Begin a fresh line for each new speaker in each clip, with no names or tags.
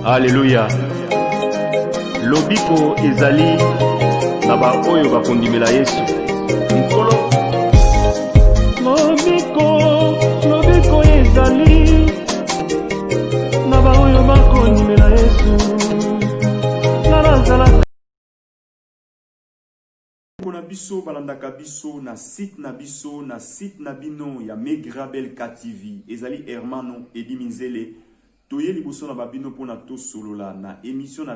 Alléluia. Lobiko ezali na ba oyo bakondimela Yesu. Nkolo lobiko ezali na ba oyo bakondimela Yesu.
Na biso balandaka biso na site na bino ya Megrabelka TV ezali Hermano Edi Minzele toye liboso na babino pona to solola na émission na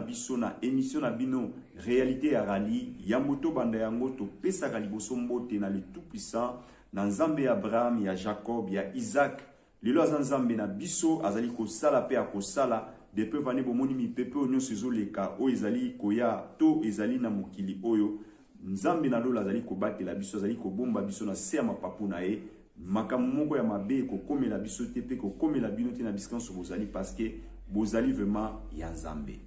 bino réalité ya rali ya moto banda yango to pesaka liboso mbote na le tout puissant na nzambe ya Abraham ya Jacob ya Isaac lelo aza nzambe na biso azali kosala pe akosala depuis vane bomoni mipepe onyoso ezoleka o ezali koya to ezali na mokili oyo nzambe na lola azali kobatela biso azali kobomba biso na se ya mapapu na ye makambo moko ya mabe kokomela biso te pe kokomela bino te na biskanso bozali parce que bozali vraiment ya nzambe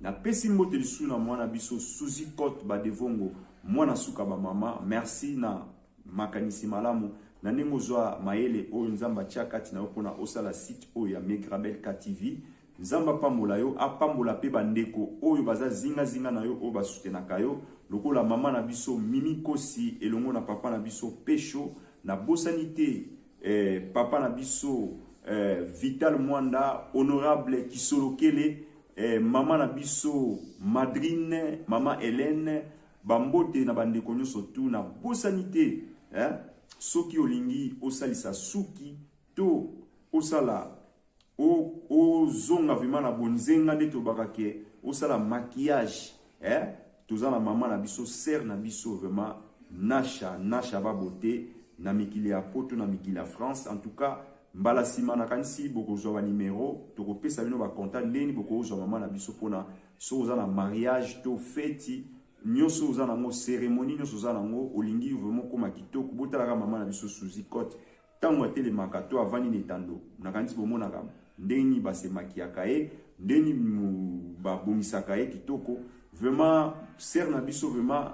na pesi mbote lisu na mwana biso Suzy Cote Badevongo mwana suka ba mama merci na makanisi malamu na ndenge ozwa mayele oyo nzamba tia kati na yo mpona osala site oyo ya Megrabelka TV nzamba pambola yo apambola pe bandeko oyo baza zinga na yo oyo basutenaka yo lokola mama na biso Mimi Kosi elongo na papa na biso Pesho na bosanité papa na biso Vital Mwanda honorable Kisolokele mama na biso Madrine mama Hélène bambote na bandeko nyonso tu na bosanité soki olingi osalisa suki to osala o zonga vraiment na bonzenga nde tobakake osala maquillage tozana mama na biso sœur na biso vraiment nasha ba beauté na mikili ya poto na mikili ya France en tout cas mbala sima na kanisi bokozwa ba numéro tokopesa bino ba contact ndeni bokozwa mama na biso pona so ozana mariage to fête nyoso ozana ngo cérémonie nyoso ozana ngo olingi vraiment koma kitoko botalaka mama na biso Suzy Cote tango atele makato avani netando na kanisi bomona ka ndeni basemakiaka ye ndeni babomisaka ye kitoko vraiment sœur na biso vraiment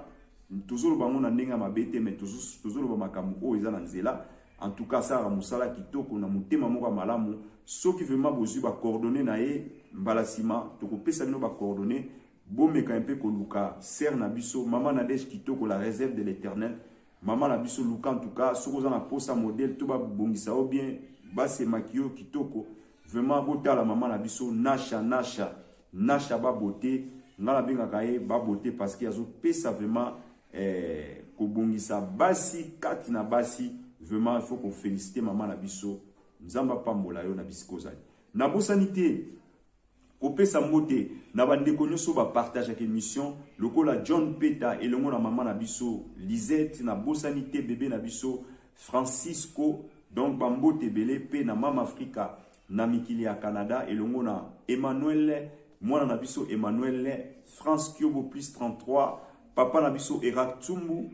tozolo bango na ndenga mabete mais tozolo ba makambo o ezana nzela en tout cas ça ramusala kitoko na mutema moko malamu soki vraiment bozwi ba coordonnées na ye mbala sima tokopesa bino ba coordonnées bomeka un peu koluka sœur na biso mama na desh kitoko la réserve de l'Éternel mama na biso luka en tout cas soko za na posa modèle to ba bongisa o bien base makio kitoko vraiment botala mama na biso nasha ba beauté ngala benga kaye ba beauté parce que azo pesa vraiment kobongisa basi kati na basi vraiment il faut qu'on féliciter maman na biso nzamba pambola yo na biskozali na bosanité kopesa mbote na bandeko nyonso ba partage ak émission lokola John Peta elongo na maman na biso Lisette na bosanité bébé na biso Francisco donc bambote belé pe na Mama Africa na mikili ya Canada elongo na Emmanuel mwana na biso Emmanuel France Kyobo plus 33 papa na biso Erak Tumbu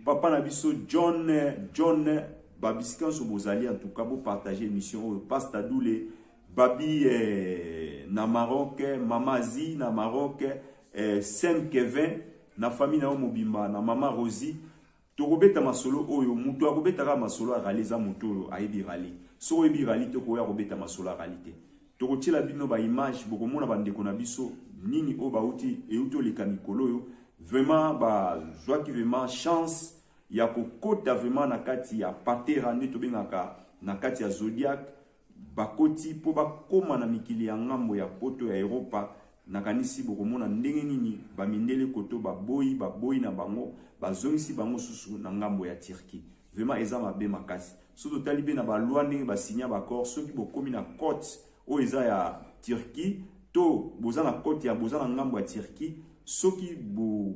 papa na biso John babiskanso bozali en tout cas bo partager émission Pasta Doule babi na Maroc mama Zi na Maroc Sem Kevin na famille na mobimba na mama Rosie tokobeta masolo oyo mutu akobeta masolo araliza mutu oyo ayebi rali so oyebi rali tokoya kobeta masolo aralité tokotiela bino ba image bokomona bandeko na biso nini o bauti euti oleka mikolo yo vraiment ba joaki vraiment chance ya kokota vraiment na kati ya patera nde tobengaka na kati ya zodiac bakoti po bakoma na mikili ya ngambo ya poto ya Europa na kanisi bokomona ndenge nini bamindele koto baboyi na bango bazongisi bango susu na ngambo ya Turquie vraiment eza mabe makasi so totali be na balwa ndenge basinya bakor soki bokomi na côte o eza ya Turquie to boza na côte ya boza na ngambo ya Turquie soki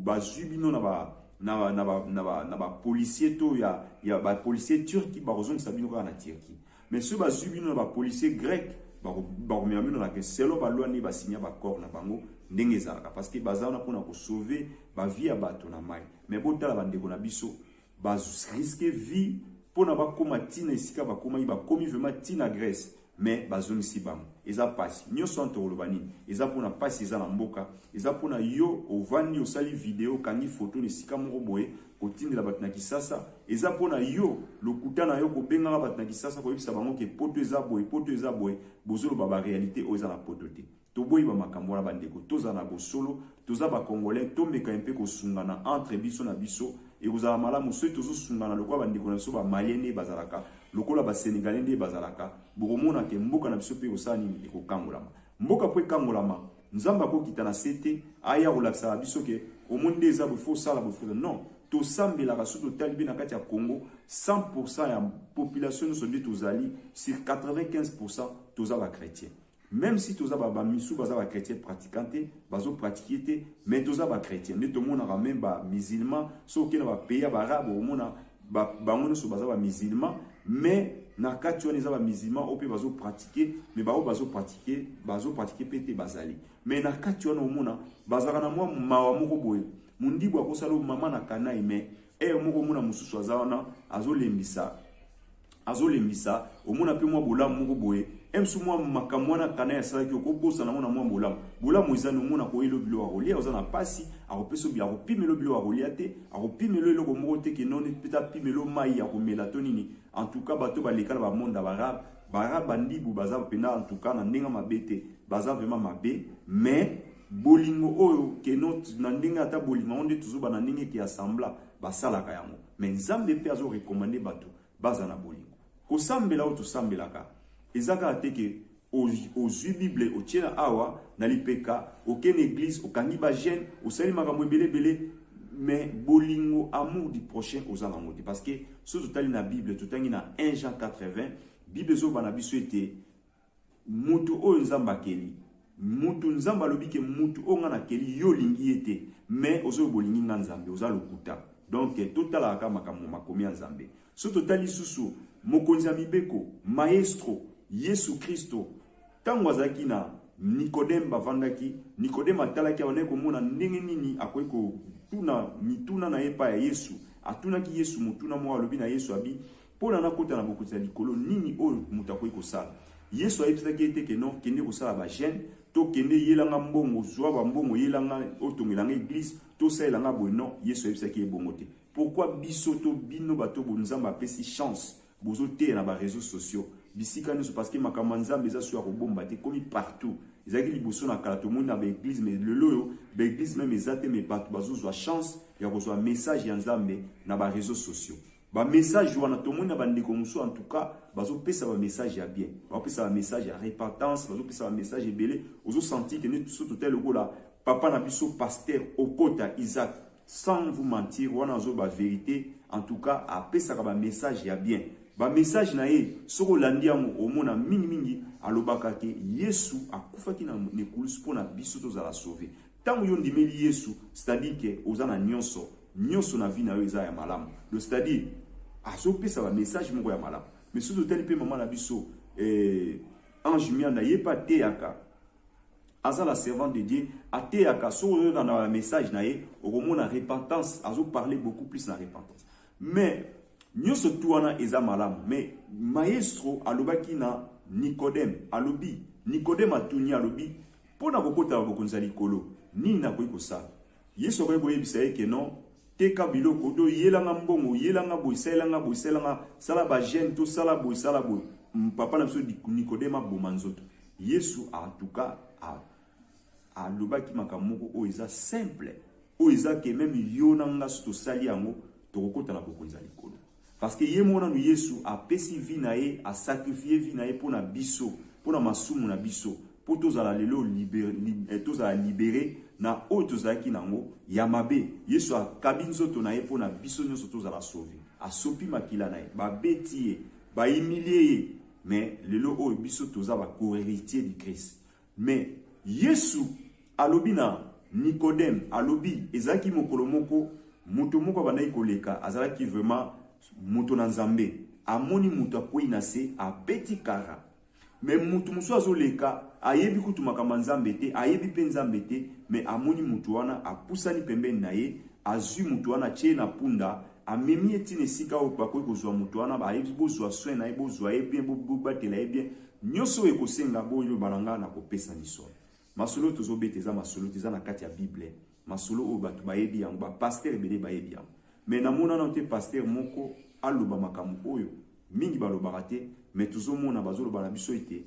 bazwi bino na ba policier to ya ba policier turki ba kozongisa bino ka na Turquie mais so bazwi bino na ba policier grec ba komema bino na ke selo ba loi ni ba signer ba corps na bango ndenge ezalaka parce que bazana pona ko sauver ba vie ya bato na mai mais botala bandeko na biso ba risque vie pona ba koma tina esika ba koma ba komi vraiment tina Grèce mais bazongisi bango eza pasi nyonso antoloba nini eza mpona pasi eza na mboka eza mpona yo ovandi osali video okangi foto na esika moko boye kotindela bato na Kisasa eza mpona yo lokuta na yo kobengaka bato na Kisasa koyebisa bango ke poto eza boye bozoloba baréalité oyo eza na poto te toboyiba makambo wana bandeko toza na bosolo toza bakongolais tomeka mpe kosungana entre biso na biso ekozala malamu soki tozosungana lokola bandeko na biso bamalien nde bazalaka lokola basénégalais nde bazalaka bokomona ke mboka na biso mpe kosala nini ekokangolama mboka mpo ekangolama nzambe akokita na se te aya kolakisaka biso ke omoni nde eza bofo osala bofo non tosambelaka so totali mpe na kati ya Congo 100% ya population nyonso nde tozali sur 95% toza bachrétien même si toza bamisu baza bachrétien pratiquant te bazopratiquer te mais toza bachrétien nde tomonaka même bamusulman so okende bapays ya baarabe omona bango nyonso baza bamusulman mais na kati wana eza bamusulman oyo mpe bazopratiquer mais bao bazopratiquer mpe te bazali mais na kati wana omona bazalaka na mwa mawa moko boye mundibu akosala mama na kanai mais moko omona mosusu aza wana azolembisa omona mpe mwa bolamu moko boye emsu mwa makambo wana kanai asalaki okobosana mona mwa bolamu eza nomona koyelo bilo akolia oza na pasi akopesa bi akopimelo bilo akolia te akopimelo eloko moko te ke noni peta pimelo mai akomela to nini en tout cas bato baleka na bamonda barabe bandibu baza pena en tout cas na ndenga mabe te baza vraiment mabe mais bolingo oyo ke na ndenge ata bolingo onde tuzoba na ndenge ki assembla basalaka yango mais nzambe pe azo recommander bato baza na bolingo kosambela oyo tosambelaka ezaka te ke ozwi bible otiena awa na lipeka okene église okangi ba jeune osali makambo ebele mais bolingo amour du prochain oza nango te parce que so totali na bible totangi na 1 Jean 4:20 bible zo bana biso ete mutu oyo nzambe akeli mutu nzambe alobi ke mutu onga na keli yo lingi ete mais ozo bolingi nga nzambe oza lokuta donc totala ka makambo makomi ya nzambe so totali susu mokonzi ya mibeko maestro Yesu Kristo tango azaki na Nikodem bavandaki Nikodem atalaki abane komona ndenge nini akoyi kotuna mituna na epa ya Yesu atunaki Yesu mutuna mwa alobi na Yesu abi pona na kota na bokonzi ya likolo nini oyo mutu akoyi kosala Yesu ayebisaki ete ke non kende kosala ba jeune to kende yelanga mbongo zwa ba mbongo yelanga otongelanga église to saelanga boy non Yesu ayebisaki ebongo te pourquoi biso to bino bato bonzamba apesi chance bozo te na ba réseaux sociaux bisika nyonso parce que makambo nzambe eza so ya kobomba te komi partout ezaki liboso na kala tomoni na ba église mais lelo yo ba église même ezate mais bato bazozwa chance ya kozwa message ya nzambe na ba réseaux sociaux ba message wana tomoni na bandeko musu en tout cas bazopesa ba message ya bien bazopesa ba message ya repentance bazopesa ba message ebele ozo sentir que ne so totel lokola papa na biso pasteur Okota Isaac sans vous mentir wana zo ba vérité en tout cas apesa ba message ya bien ba message na ye soko landi yango omona mingi alobaka ke Yesu akufaki na nekulusu pona biso tozala sauver tango yo ndimeli Yesu c'est-à-dire que ozana nyonso na vie na yo eza ya malamu c'est-à-dire azopesa ba message moko ya malamu mais surtout tel pe maman na biso ange mianda yepa teaka aza la servante de Dieu ateaka so dans la message na ye okomona repentance azo parler beaucoup plus na repentance mais nyonso tuana eza malamu mais maestro alobaki na Nikodem alobi Nikodem atuni alobi pona kokota bokonza likolo nini na koyi kosala Yesu akoyi koyebisa ye ke non teka biloko to yelanga mbongo yelanga boiselanga sala ba jeune to sala boy papa na biso Nikodem aboma nzoto Yesu en tout cas alobaki makamoko o eza simple o eza ke même yo nanga so sali yango to kokota na bokonza likolo parce que yemona no Yesu a pesi vie na ye a sacrifier vie na ye pona biso pona masumu na biso po tozala lelo libéré na oyo tozalaki nango ya mabe Yesu akabi nzoto na ye pona biso nyonso tozala sauver asopi makila na ye babeti ye bahumilie ye mais lelo oyo biso toza ba co-héritier du Christ mais Yesu alobi na Nikodem alobi ezaki mokolo moko mutu moko bandai koleka azalaki vraiment mutu na nzambe amoni mutu akwei na se apeti kara mais mutu musu azoleka ayebi kutu makambo nzambe te ayebi pe nzambe te mais amoni mutu wana apusani pembeni na ye azwi mutu wana tie na punda amemi etine sika o bakoyi kozwa mutu wana ba yebi bozwa soin na ye bozwa ye bien bobatela ye bien nyonso ekosenga boyo balanga na kopesa misolo. Masolo tozobeta eza masolo teza na kati ya Bible. Masolo o batu bayebi yango ba pasteur ebele bayebi yango. Mais namona na te pasteur moko aloba makambo oyo mingi balobaka te, mais tozomona bazoloba na biso ete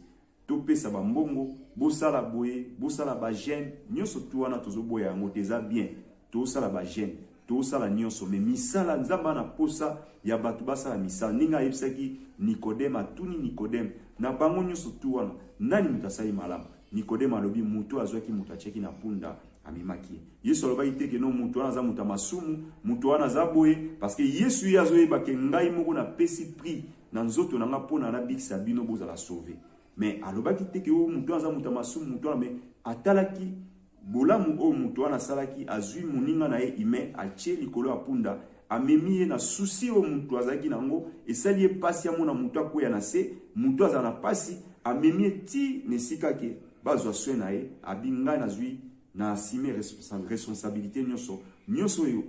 topesa bambongo bosala boye bosala ba jeune nyonso tu wana tozoboya yango teza bien tosala ba jeune tosala nyonso, mais misala nzamba na posa ya batu basala misala ninga yebisaki Nikodeme atuni Nikodeme na bango nyonso tu wana nani mutasali malamu. Nikodeme alobi mutu azwaki mutu acheki na punda amimaki. Yesu alobaki te ke no mutu wana za mutu masumu mutu wana za boye parce que Yesu yazoyeba ke ngai moko na pesi prix na nzoto nanga pona na bikisa bino bozala sauver. Mais alobaki te ke o mutu wana za mutu masumu mutu wana me atalaki bolamu o mutu wana salaki azui muninga na ye ime ache likolo ya punda amemi ye na susi o mutu azaki nango esali ye pasi ya mona mutu akoya na se mutu aza na pasi amemi ti nesika ke bazwa soin na ye abinga na zui na asime responsabilité nyonso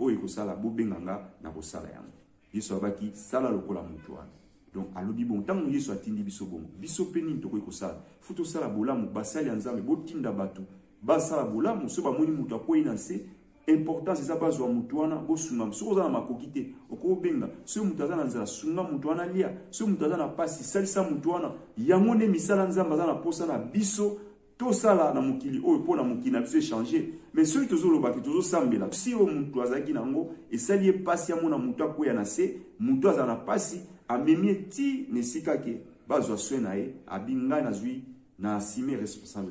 o ekosala bobenganga na kosala yango. Yesu abaki sala lokola mutu wana. Donc alobi bon tango Yesu atindi biso bon biso peni to ekosala futo sala bolamu basali nzambe botinda batu basala bolamu so ba moni mutu akoyi na se importance eza bazwa mutu wana bosunga so oza na makokite okobenga so mutu aza na nzala sunga mutu wana lia so mutu aza na pasi salisa mutu wana yango ne misala nzamba aza na posa na biso to sala na mukili oyo pona mukili na biso changer. Mais so tozoloba ki tozosambela si o mutu azaki nango esali pasi ya mona mutu akoya na se mutu aza na pasi amemi ti nesika ke bazwa soin na ye abinga na zui na asime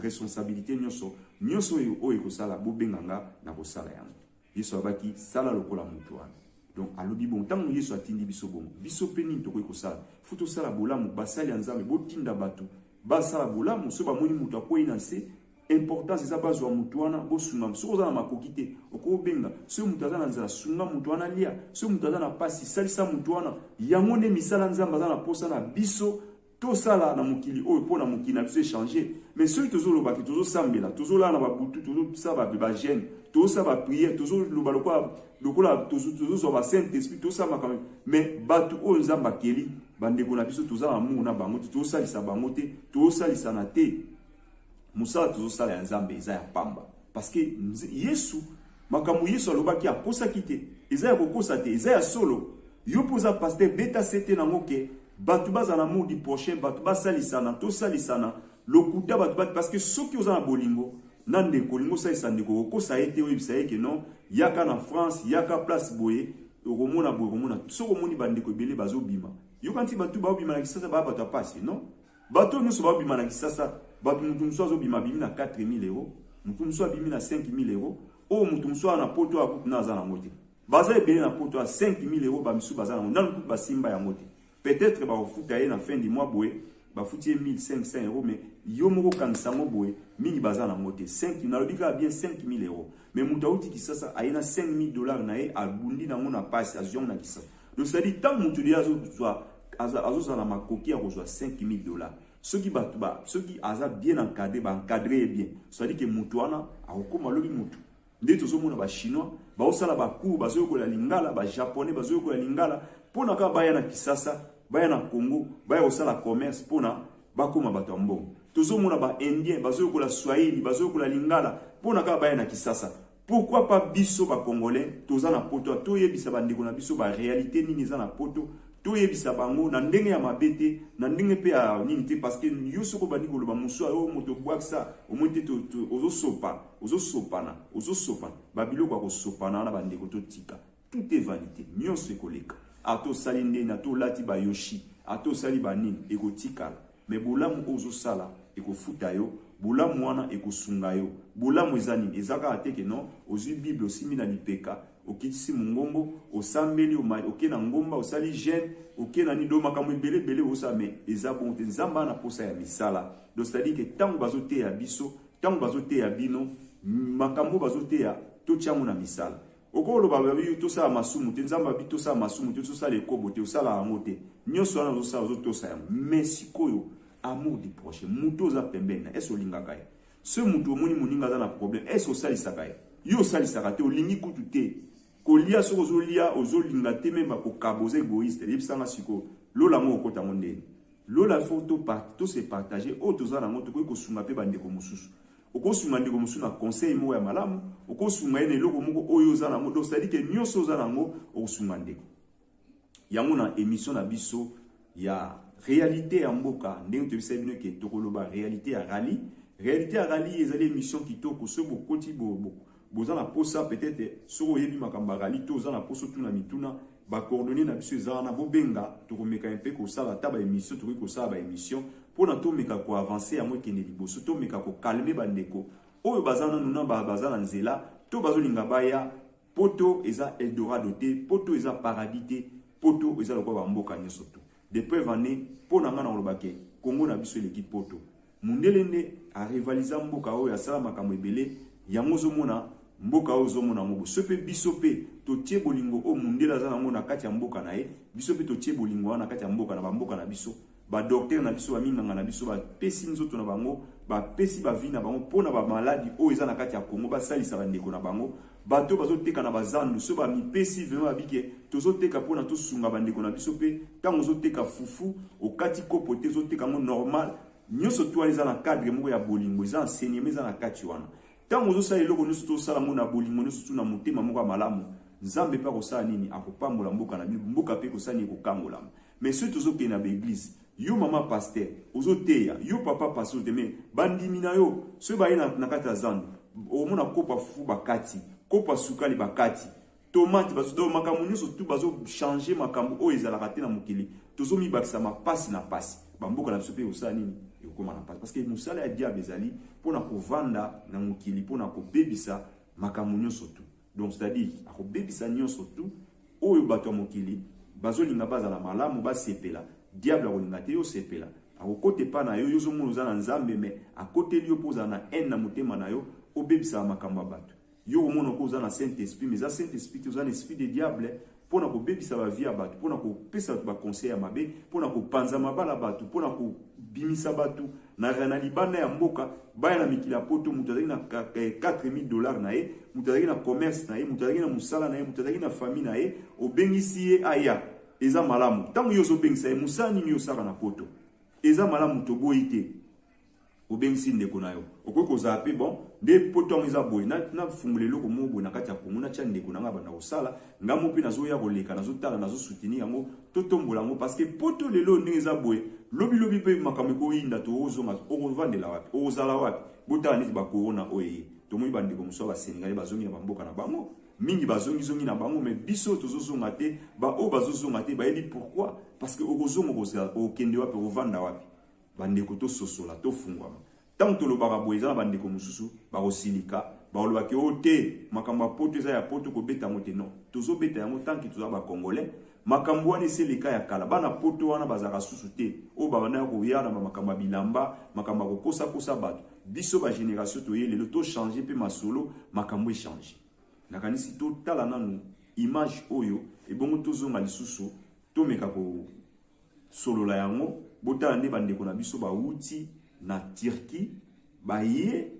responsabilité nyonso oyo ekosala bobenganga na kosala yango. Yesu abaki sala lokola mutu wana. Donc alobi bon tango Yesu atindi biso bon biso peni to ekosala futo sala bolamu basali ya nzambe botinda batu basala bolamu so ba moni mutu akoyi na se importance eza bazwa mutu wana bosunga so oza na makokite okobenga so mutu aza na nzala sunga mutu wana lia so mutu aza na pasi salisa mutu wana yango ne misala nzamba aza na posa na biso to sala na mukili oyo pona mukili na biso changer. Mais so tozoloba ki tozosambela tozola na babutu tozosala ba jeune tozosala ba prière tozoloba lokola tozosala ba saint esprit tozosala quand même. Mais batu oyo nzamba keli bandeko na biso tozala amour na bango tozosalisa bango te tozosalisa na te musala tozosala ya nzambe eza ya pamba parce que Yesu makambo Yesu alobaki aposa kite eza ya kokosa te eza ya solo yo poza pasteur beta sete nango ke batu baza na amour du prochain batu basalisana tosalisana lokuta batu parce que soki oza na bolingo nande kolingo salisa ndeko kokosa ete oyebisa yeke non yaka na France yaka place boye okomona boye komona soko moni bandeko ebele bazobima yo kanti batu baobima na kisasa ba batu apasi non bato nyonso baobima na kisasa batu mutu musu azobima bimi na 4000 euros mutu musu abimi na 5000 euros o mutu musu na poto akutu na aza nango te baza ebele na poto ya 5000 euros bamisu baza nango nanu kutu basimba yango te peut-être bakofuta ye na fin du mois boye bafuti ye 1500 euros mais yo moko kanisa ngo boye mingi baza nango te 5 nalobi kaka bien 5000 euros mais mutu auti kisasa aye na 5000 dollars na ye abundi nango na pasi azongo na kisasa. Donc c'est à dire tant mutu dia azozala makoki ya kozwa 5000 dollars soki batu ba soki aza bien encadré ba encadré bien c'est-à-dire que mutu wana akokoma lobi mutu nde tozomona ba chinois baosala ba cours bazoyokola lingala ba japonais bazoyokola lingala pona ka baya na Kisasa baya na Congo baya osala commerce pona bakoma bato ya mbongo tozomona ba indien bazoyokola swahili bazoyokola lingala pona ka baya na Kisasa. Pourquoi pas biso ba congolais toza na poto to yebisa bandeko na biso ba réalité nini za na poto to yebisa bango na ndenge ya mabete na ndenge pe ya nini te parce que yo soko bandi ko loba muso o moto bwaksa o monte to ozosopana babilo kwa kosopana na bandeko to tika tout est vanité nyonso ekoleka ato salinde na to lati ba yoshi ato sali banini ekotika mais bolamu ozosala ekofuta yo bolamu wana ekosunga yo bolamu ezani ezaka ateke non ozi bible osimi na lipeka okitisi mungombo osambeli okena ngomba osali jeune okena ni do makambo ebele osame ezabo te nzamba na posa ya misala. Donc c'est-à-dire que tango bazote ya biso tango bazote ya bino makambo bazote ya to tiamu na misala okolo bababi to sa masumu te nzamba bi to sa masumu te to sa le kobo te osala angote nyoso wana zo sa zo sa ya mesikoyo amour du prochain muto za pembena eso lingaka ye ce muto moni muninga za na problème eso salisaka ye yo salisaka te olingi kutu te kolia soko zolia ozolinga te memba ko kaboze egoïste libsanga siko lola mo okota mondeni lola photo tout se partager o toza na moto ko sunga pe bande ko mususu oko sunga ndeko mususu na conseil mo ya malamu oko sunga ene loko moko oyo za na moto c'est à dire que nyoso za nango o sunga ndeko yango na émission na biso ya réalité ya mboka ndenge to bisa bino ke tokoloba réalité ya rallye ezali émission kitoko so bokoti boza na posa peut-être soko yebi makamba rallye to za na poso tuna mituna ba coordonner na biso za na bobenga tokomeka mpe ko sala taba émission to ko sala ba émission pour na to meka ko avancer yango kende liboso to meka ko calmer bandeko oyo bazana nuna bazana nzela to bazolinga baya poto eza Eldorado te poto eza paradis te poto eza lokwa ba mboka nyoso to depuis année pour na ngana olobake Congo na biso l'équipe poto mundelende a rivaliser mboka oyo ya sala makambo ebele yango zomona mboka oyo zomona ngo sope bisope to tie bolingo o mundela za nango na kati ya mboka na ye bisope to tie bolingo na kati ya mboka na bamboka na biso ba docteur na biso ba minganga na biso ba pesi nzoto na bango ba pesi ba vie na bango pona ba maladie oyo eza na kati ya Congo ba salisa bandeko na bango bato bazoteka na bazandu so ba mipesi vraiment bike tozoteka pona to sunga bandeko na biso pe tango zoteka fufu okati kopote zoteka ngo normal nyoso to eza na cadre moko ya bolingo eza enseignement eza na kati wana tango zo sa eloko nyoso to sala ngo na bolingo nyoso na motema moko malamu nzambe pa ko sa nini akopambola mboka na mboka pe ko sa ni ko kangola mais ceux tozo ke na église yo mama pasteur ozoteya yo papa pasteur te bandimi na yo so ba na kati ya zandu o mona kopa fu bakati kopa sukali bakati tomate bazo makambo nyonso tu bazo changer makambo o ezala kate na mokili tozo mi bakisa ma passe na passe bamboka na biso pe osala nini ekoma na passe parce que musala ya diable ezali pona kovanda na mokili pona kobebisa makambo nyonso tu donc c'est-à-dire akobebisa nyonso tu oyo bato ya mokili bazolinga bazala malamu basepela diable akolinga te yo sepela akokote pa na yo yozo mona oza na nzambe mais akoteli yo poza na haine na motema na yo obebisa makambo ya bato yo omona ko oza na saint esprit mais za saint esprit oza na esprit de diable pona ko bebisa ba vie ya bato pona ko pesa ba conseil ya mabe pona ko panza mabala bato pona ko bimisa bato na libanda ya mboka baya na mikila poto mutu azali na $4000 na ye mutu azali na commerce na ye mutu azali na musala na ye mutu azali na famille na ye obengisi ye aya eza malamu tango yo zo bengisa ye musala nini yo saka na poto eza malamu to boyi te obengisi ndeko na yo okoki kozala pe bon nde poto eza boye na fungula eloko moko boye na kati ya Kongo na tia ndeko na nga banda kosala ngamo mpe nazoya koleka nazotala nazosoutenir yango totombola yango parce que poto lelo ndenge eza boye lobilobi mpe makambo ekoyinda to ozonga okovandela wapi ozala wapi botala neti bakorona oye tomoni bandeko mosusu basengali bazongi na bamboka na bango mingi bazongi na bango mais biso tozozonga te o bazozonga te bayebi pourquoi parce que okozonga okende wapi okovanda wapi bandeko to sosola to fungwama tant tolobaka boye eza na bandeko mosusu bakosilika bakolobaki o te makambo ya poto eza ya poto kobeta yango te non tozobeta yango tanki toza bacongolais makambo wana eseleka ya kala bana poto wana bazalaka susu te oyo babanda ya koya na makambo ya bilamba makambo ya kokosakosa bato biso bagénération toye lelo tochange mpe masolo makambo echange nakanisi totala nanu image oyo ebongo tozonga lisusu tomeka kosolola yango botala nde bandeko na biso bauti na Turquie baye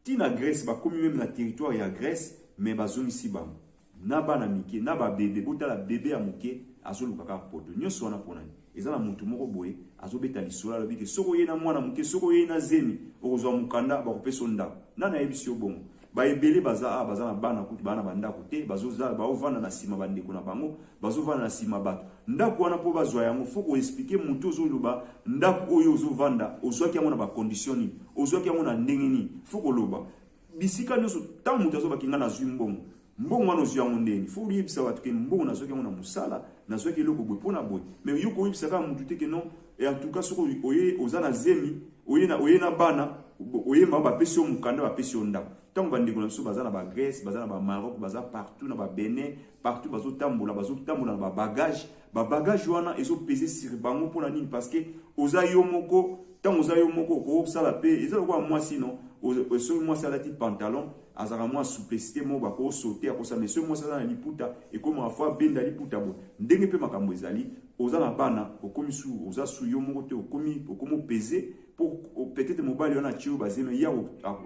ti na Grèce bakomi même na territoire ya Grèce mais bazongisi bango na bana mike na ba bébé botala bébé ya moke azoluka ka poto nyonso wana ponani eza na mutu moko boye azobeta lisola lobi ke soko ye na mwana moke soko ye na zemi okozwa mukanda bakopesa ndako nana yebisi bongo baebele baza na bana kuti bana bandako te bazoza baovanda na sima bandeko na bango bazovanda na sima bato ndako wana po bazwa yango faut ko expliquer mutu ozoloba ndako oyo ozovanda ozwaki yango na ba condition ni ozwaki yango na ndenge ni faut ko loba bisika nyonso tant mutu azobaki nga na zwi mbongo wana ozwi yango ndenge faut yebisa bato ke mbongo nazwaki yango na musala nazwaki eloko boye mpona boye mais yo koyebisa kaka mutu te ke non et en tout cas soko oye oza na zemi oye na bana oye ma bapesi yo mukanda bapesi yo ndako tant bandeko na biso baza na ba Grèce baza na ba Maroc baza partout na ba Benin partout bazotambola na ba bagage wana ezopesa sur bango mpona nini parce que oza yo moko tant oza yo moko okosala pe eza lokwa mwasi non soki mwasi alati pantalon azaka mwa souplicité mo bakosauter akosa mais soki mwasi aza na liputa ekomaka fo abenda liputa boye ndenge mpe makambo ezali oza na bana okomi su oza su yo moko te okomi opese pour peut-être mobali wana tio bazeme ya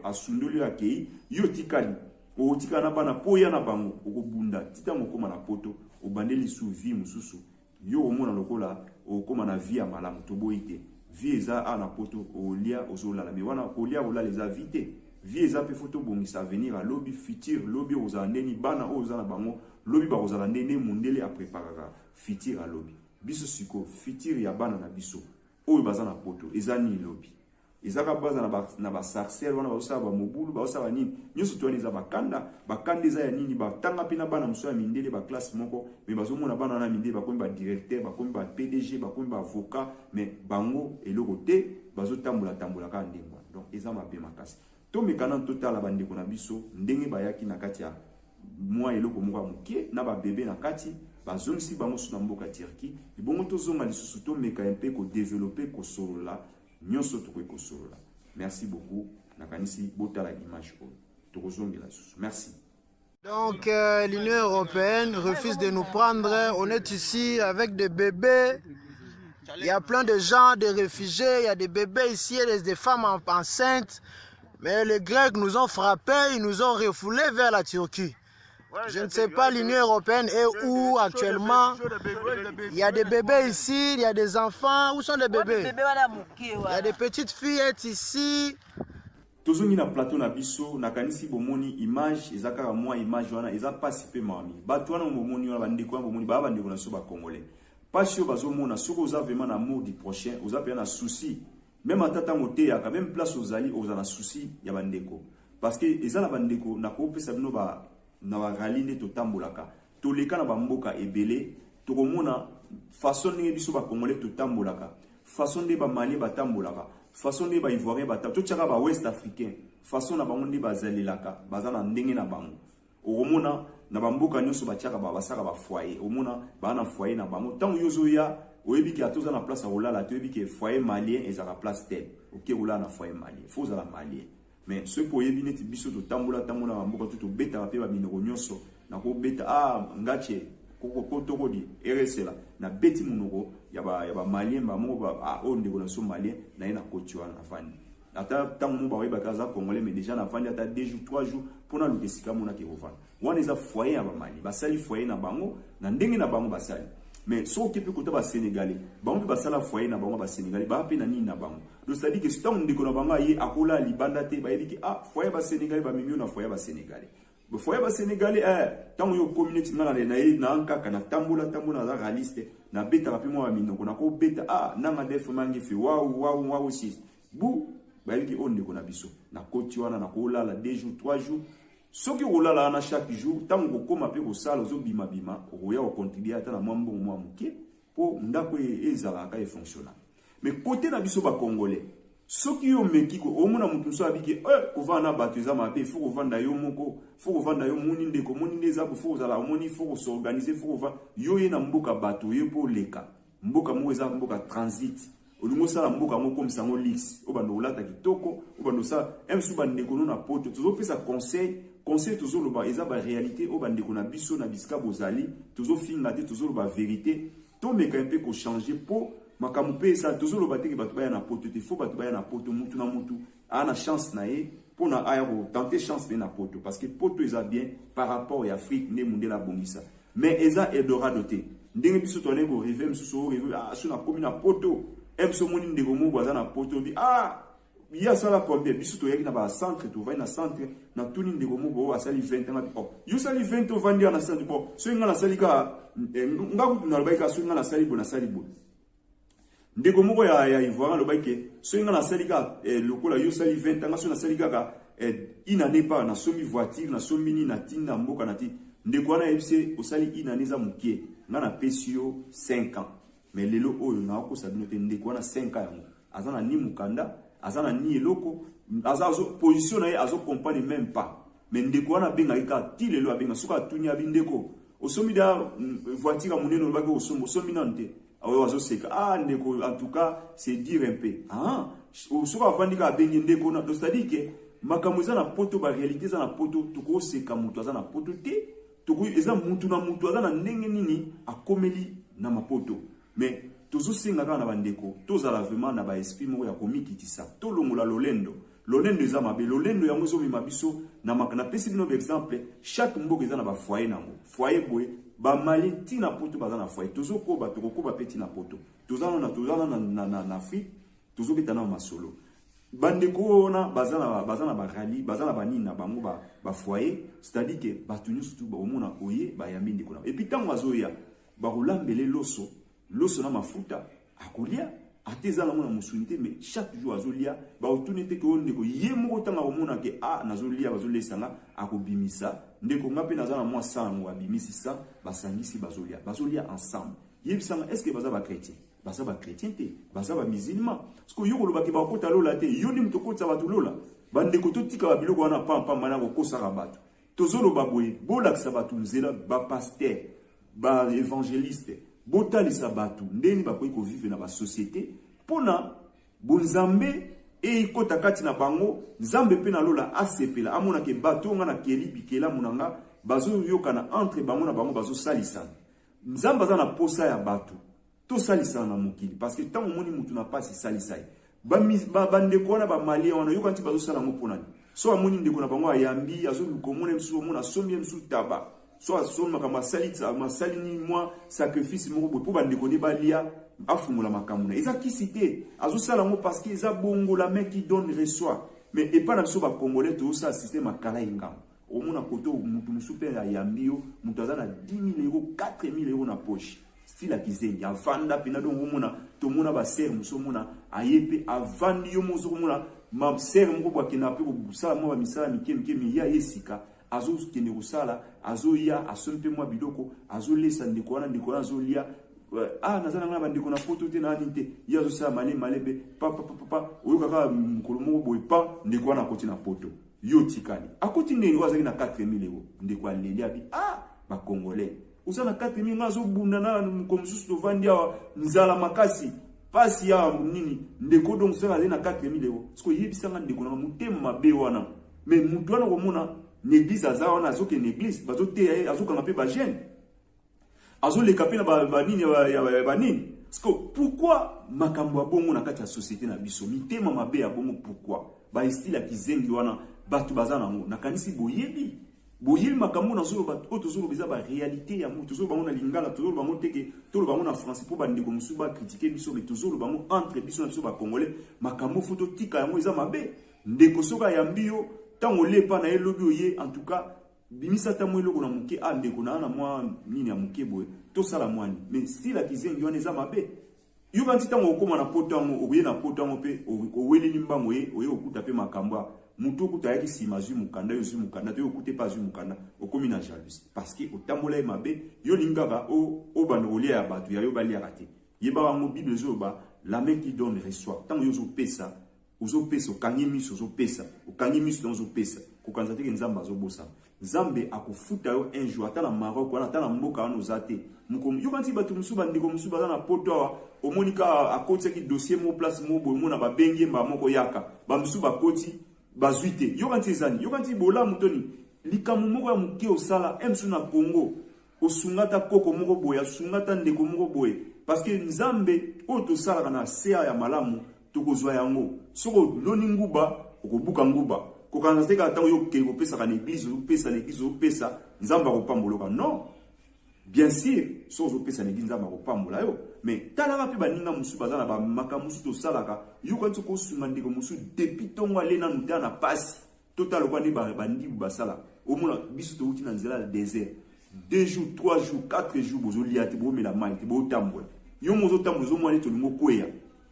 asundoli ya kei yo tikali otika na bana po ya na bango okobunda titango koma na poto obandeli su vie mususu yo omona lokola okoma na vie ya malamu toboite vie eza ana poto olia ozolala mais wana kolia ola les inviter vie eza pe photo bongisa avenir a lobby futur lobby ozala ndeni bana ozala bango lobby ba ozala ndene mundele a préparer futur a lobby biso siko futur ya bana na biso oyo bazana poto ezani lobby ezaka baza na ba sarcelle wana baosa ba mobulu baosa ba nini nyoso to eza bakanda eza ya nini batanga pina bana muso ya mindele ba classe moko mais bazomona bana na mindele bakomi ba directeur bakomi ba PDG bakomi ba avocat mais bango eloko te bazotambola ka ndengwa donc eza mabe makasi to mekana total la bande ko na biso ndenge bayaki na kati ya moi eloko moko mukie na ba bébé na kati bazongisi bango suna mboka Turquie ibongo tozonga lisusu to meka un peu ko développer ko solola nyonso tokoki kosolola. Merci beaucoup. Nakanisi botala image tokozongela lisusu. Merci.
Donc l'Union européenne refuse de nous prendre. On est ici avec des bébés. Il y a plein de gens, des réfugiés. Il y a des bébés ici, des femmes enceintes. Mais les Grecs nous ont frappés, ils nous ont refoulés vers la Turquie. Je ne sais pas l'Union européenne est où actuellement. Il y a des bébés ici, il y a des enfants. Où sont les bébés? Il y a des petites fillettes ici.
Tozongi na plateau na biso nakanisi bomoni image ezaka moi image wana eza pasi pe mami. Bato wana bomoni wana bandeko wana bomoni ba bandeko na so ba congolais. Pasio bazomona soko oza vraiment na amour du prochain, oza pe na souci. Même atata moté ya quand même place ozali oza na souci ya bandeko. Parce que eza na bandeko na ko pesa bino ba na bagali nde totambolaka toleka na bamboka ebele tokomona façon ndenge biso bakongolais totambolaka façon nde bamali batambolaka façon nde baivoirien totiaka ba west africain façon na bango nde bazalelaka baza na ndenge na bango okomona na bamboka nyonso batiaka basaka bafoyer omona baa na foyer na bango ntango yo ozoya oyebi ke atoza na place akolala te oyebi ke foyer malien ezalaka place tel oke kolala na foyer malien fo ozala malien. Mais ce qui est bien, biso to tambola tambola mboka to beta pe ba minoko nyonso na ko beta ngache ko to ko di RSL na beti munoko ya ba malien ba mo ba on de ko na so malien na ina kotiwa na fani ata tangu ba weba kaza congolais mais déjà na fani ata 2 jours 3 jours pona lu kesika mona ke kovana wana eza foyer ya ba mali basali foyer na bango na ndenge na bango basali. Mais ce qui peut côté ba sénégalais bango ba sala foyer na bango ba sénégalais ba pe na nini na bango donc c'est à dire que si tant ndeko na bango aye akola libanda te ba yebi ke foyer ba sénégalais ba mimio na foyer ba sénégalais le foyer ba sénégalais tant yo communauté na na nkaka na tambola za réaliste na beta pe mo ba minoko na ko beta na def mangi fi waouh si bu ba yebi ke on ndeko na biso na koti wana na ko la 2 jours 3 jours. Ce qui est là chaque jour, tant que vous avez au salle, vous bima bima, vous avez contribué à la mambo mouamouké pour ndako ezalaka et fonctionnel. Mais côté na biso ba congolais, ce qui ont meki ko o mona mutu so abiki ko vana batuza mabe faut vanda yo moko, faut vanda yo moni ndeko moni ndeza faut zala moni faut s'organiser faut va yo ye na mboka bato ye pour leka. Mboka mo eza mboka transit. Olingo sala mboka mo comme sango lix, o bando lata kitoko, o bando sa emsu bandeko no na poto, toujours pesa conseil toujours le bas eza ba réalité o bande ko na biso na biska bozali toujours finga te toujours ba vérité to meka un peu ko changer po makamu pe ça toujours le baté ke batu ba na poto te faut batu ba na poto mutu na mutu ana chance na ye pour na aéro tenter chance na poto parce que poto eza bien par rapport à Afrique ne monde la bongisa mais eza Eldorado te ndenge biso to ne ko rêver msuso rêver so na komi na poto emso moni ndeko mo baza na poto bi il y a ça là combien biso to yaki na ba centre to va na centre na tuni ndeko mo bo asali 20 ans yo sali 20 ans vandi na centre bo so nga na sali ka ngaku na lobaika so nga na sali bo ndeko mo ya ivoire lobaike so nga na sali ka lokola yo sali 20 ans so na sali ka inane pa na somi voiture na somi ni na tinda mboka na ti ndeko na ebise osali inane za mukie nga na pesio 5 ans mais lelo oyo na ko sabino te ndeko na 5 ans azana ni mukanda azana ni eloko azazo position na ye azo compagnie même pas mais ndeko wana benga ika ti lelo abenga suka tunya bindeko osomi da voiture muneno lobaki osomi nante awo azo seka ndeko en tout cas c'est dire un peu suka vandika bengi ndeko na c'est-à-dire que makamuza na poto ba réalité za na poto tuko seka mutu azana poto te tuko eza mutu na mutu azana ndenge nini akomeli na mapoto mais toujours singa kana bandeko tozala vraiment na ba esprit moko ya komikitisa to longola lolendo eza mabe lolendo ya mozo mi mabiso na makana pesi bino exemple chaque mboka eza na ba foyer nango foyer boy ba mali tina poto bazana foye tozo ko ba to ko ba petit na poto tozana na Afrique tozo betana masolo bandeko na bazana ba rali bazana ba nini na bango ba foyer c'est-à-dire que batuni surtout ba omona oye ba yambi ndeko na et puis tango azoya ba rolambele loso na mafuta akolia ateza na mona musunité mais chaque jour azolia ba otunité ko ndeko yemo tanga omona ke nazolia bazolesanga akobimisa ndeko ngape nazana moi sango abimisi ça basangisi bazolia ensemble yebisanga est-ce que baza ba chrétien baza ba chrétien te baza ba musulman parce que yoko lobaki ba kota lola te yoni mutokotsa batu lola bandeko totika ba biloko wana pampa mana ko kosaka batu tozolo baboye bolakisa batu nzela ba pasteur ba évangéliste botalisa batu ndeni bakoki ko vivre na ba société pona bonzambe e kota kati na bango nzambe pe na lola asepela amona ke bato nga na keli bikela munanga bazo yokana entre bango na bango bazo salisa nzamba za na posa ya batu to salisa na mokili parce que tant moni mutu na pasi salisa bandeko na ba malien wana yokanti bazo sala ngo ponani so amoni ndeko na bango ayambi azo lukomona msu mona sombi msu taba so asoma kama salita masalini moi sacrifice moko po bandeko ne balia afungula makamuna eza kisite azo sala ngo parce que eza bongo la main qui donne reçoit mais et pas na so ba congolais to ça système akala ingam omona koto mutu musupe ya yambio mutu azana 10 000 euros 4 000 euros na poche style akizengi avanda pena donc omona to mona ba ser muso mona ayepe avandi yo mozo mona ma ser moko bwa kenape ko busala mo ba misala mikemi ya yesika azo kende kusala azo ya asompe mwa biloko azo lesa ndeko wana azo lia nazana ngana bandeko na photo te na ninte ya zo sa malebe papa oyoka ka mukolo moko boy pa ndeko wana koti na photo yo tikali akoti ndenge wazaki na 4000 euros ndeko aleli abi ba congolais usana 4000 ngazo bunda na mkomsusu to vandia nzala makasi pasi ya nini ndeko donc ça na 4000 euros parce que yebisanga ndeko na mutema mabe wana mais mutu wana komona l'église azawana azoke l'église bazote azokanga pe ba jeune azoleka pe na ba nini ya nini parce que pourquoi makambo ya bongo na kati ya société na biso mitema mabe ya bongo pourquoi ba style ya kizengi wana batu bazana ngo na kanisi boyebi makambo na zolo batu otozolo biza ba réalité ya mutu tozolo bango na lingala tozolo bango teke tolo bango na français pour bandeko musu ba critiquer biso mais tozolo bango entre biso na biso ba congolais makambo photo tika yango eza mabe ndeko soka ya mbio tango lepa na elobi oye en tout cas bimisa tamo eloko na muke ndeko na mwa nini ya muke boye to sala mwani mais style ya kizengi wana eza mabe yo kanti tango okoma na potango oye na potango pe oweli nimbango ye oye okuta pe makamba mutu okuta yaki sima zwi mukanda yo zwi mukanda to okute pas zwi mukanda okomi na jalousie parce que otambola ye mabe yo lingaka o bando olia ya batu ya yo bali ya raté yeba wango bible zoba la main qui donne reçoit tango yo zo pesa okangi miso ozopesa okangi miso ozopesa kokanza te ke nzambe azobosa nzambe akufuta yo un jour ata na Maroc wana ata na mboka wana ozate mukomo yo kanti batu musu bandeko musu baza na poto awa omonika akotisaki dossier mo place mo boye mona babengi mba moko yaka bamusu bakoti bazwi te yo kanti ezani yo kanti bola mutoni likamu moko ya muke osala emsu na Congo osungata koko moko boye osungata ndeko moko boye parce que nzambe oyo tosalaka na sea ya malamu tokozwa yango soko loni nguba okobuka nguba kokanza teka tango yo ke kopesa ka l'église opesa nzamba kopamboloka non bien sûr so opesa l'église nzamba kopambola yo mais talaka pe baninga musu bazana ba makamusu to salaka yo kanto ko sunga ndeko musu depuis tongo alena mutana pasi total kwa ni ba bandi basala omona bisu to uti na nzela le désert 2 jours 3 jours 4 jours bozolia te bo mela mai te bo tambola yo mozo tambola zo mwani to lingo kweya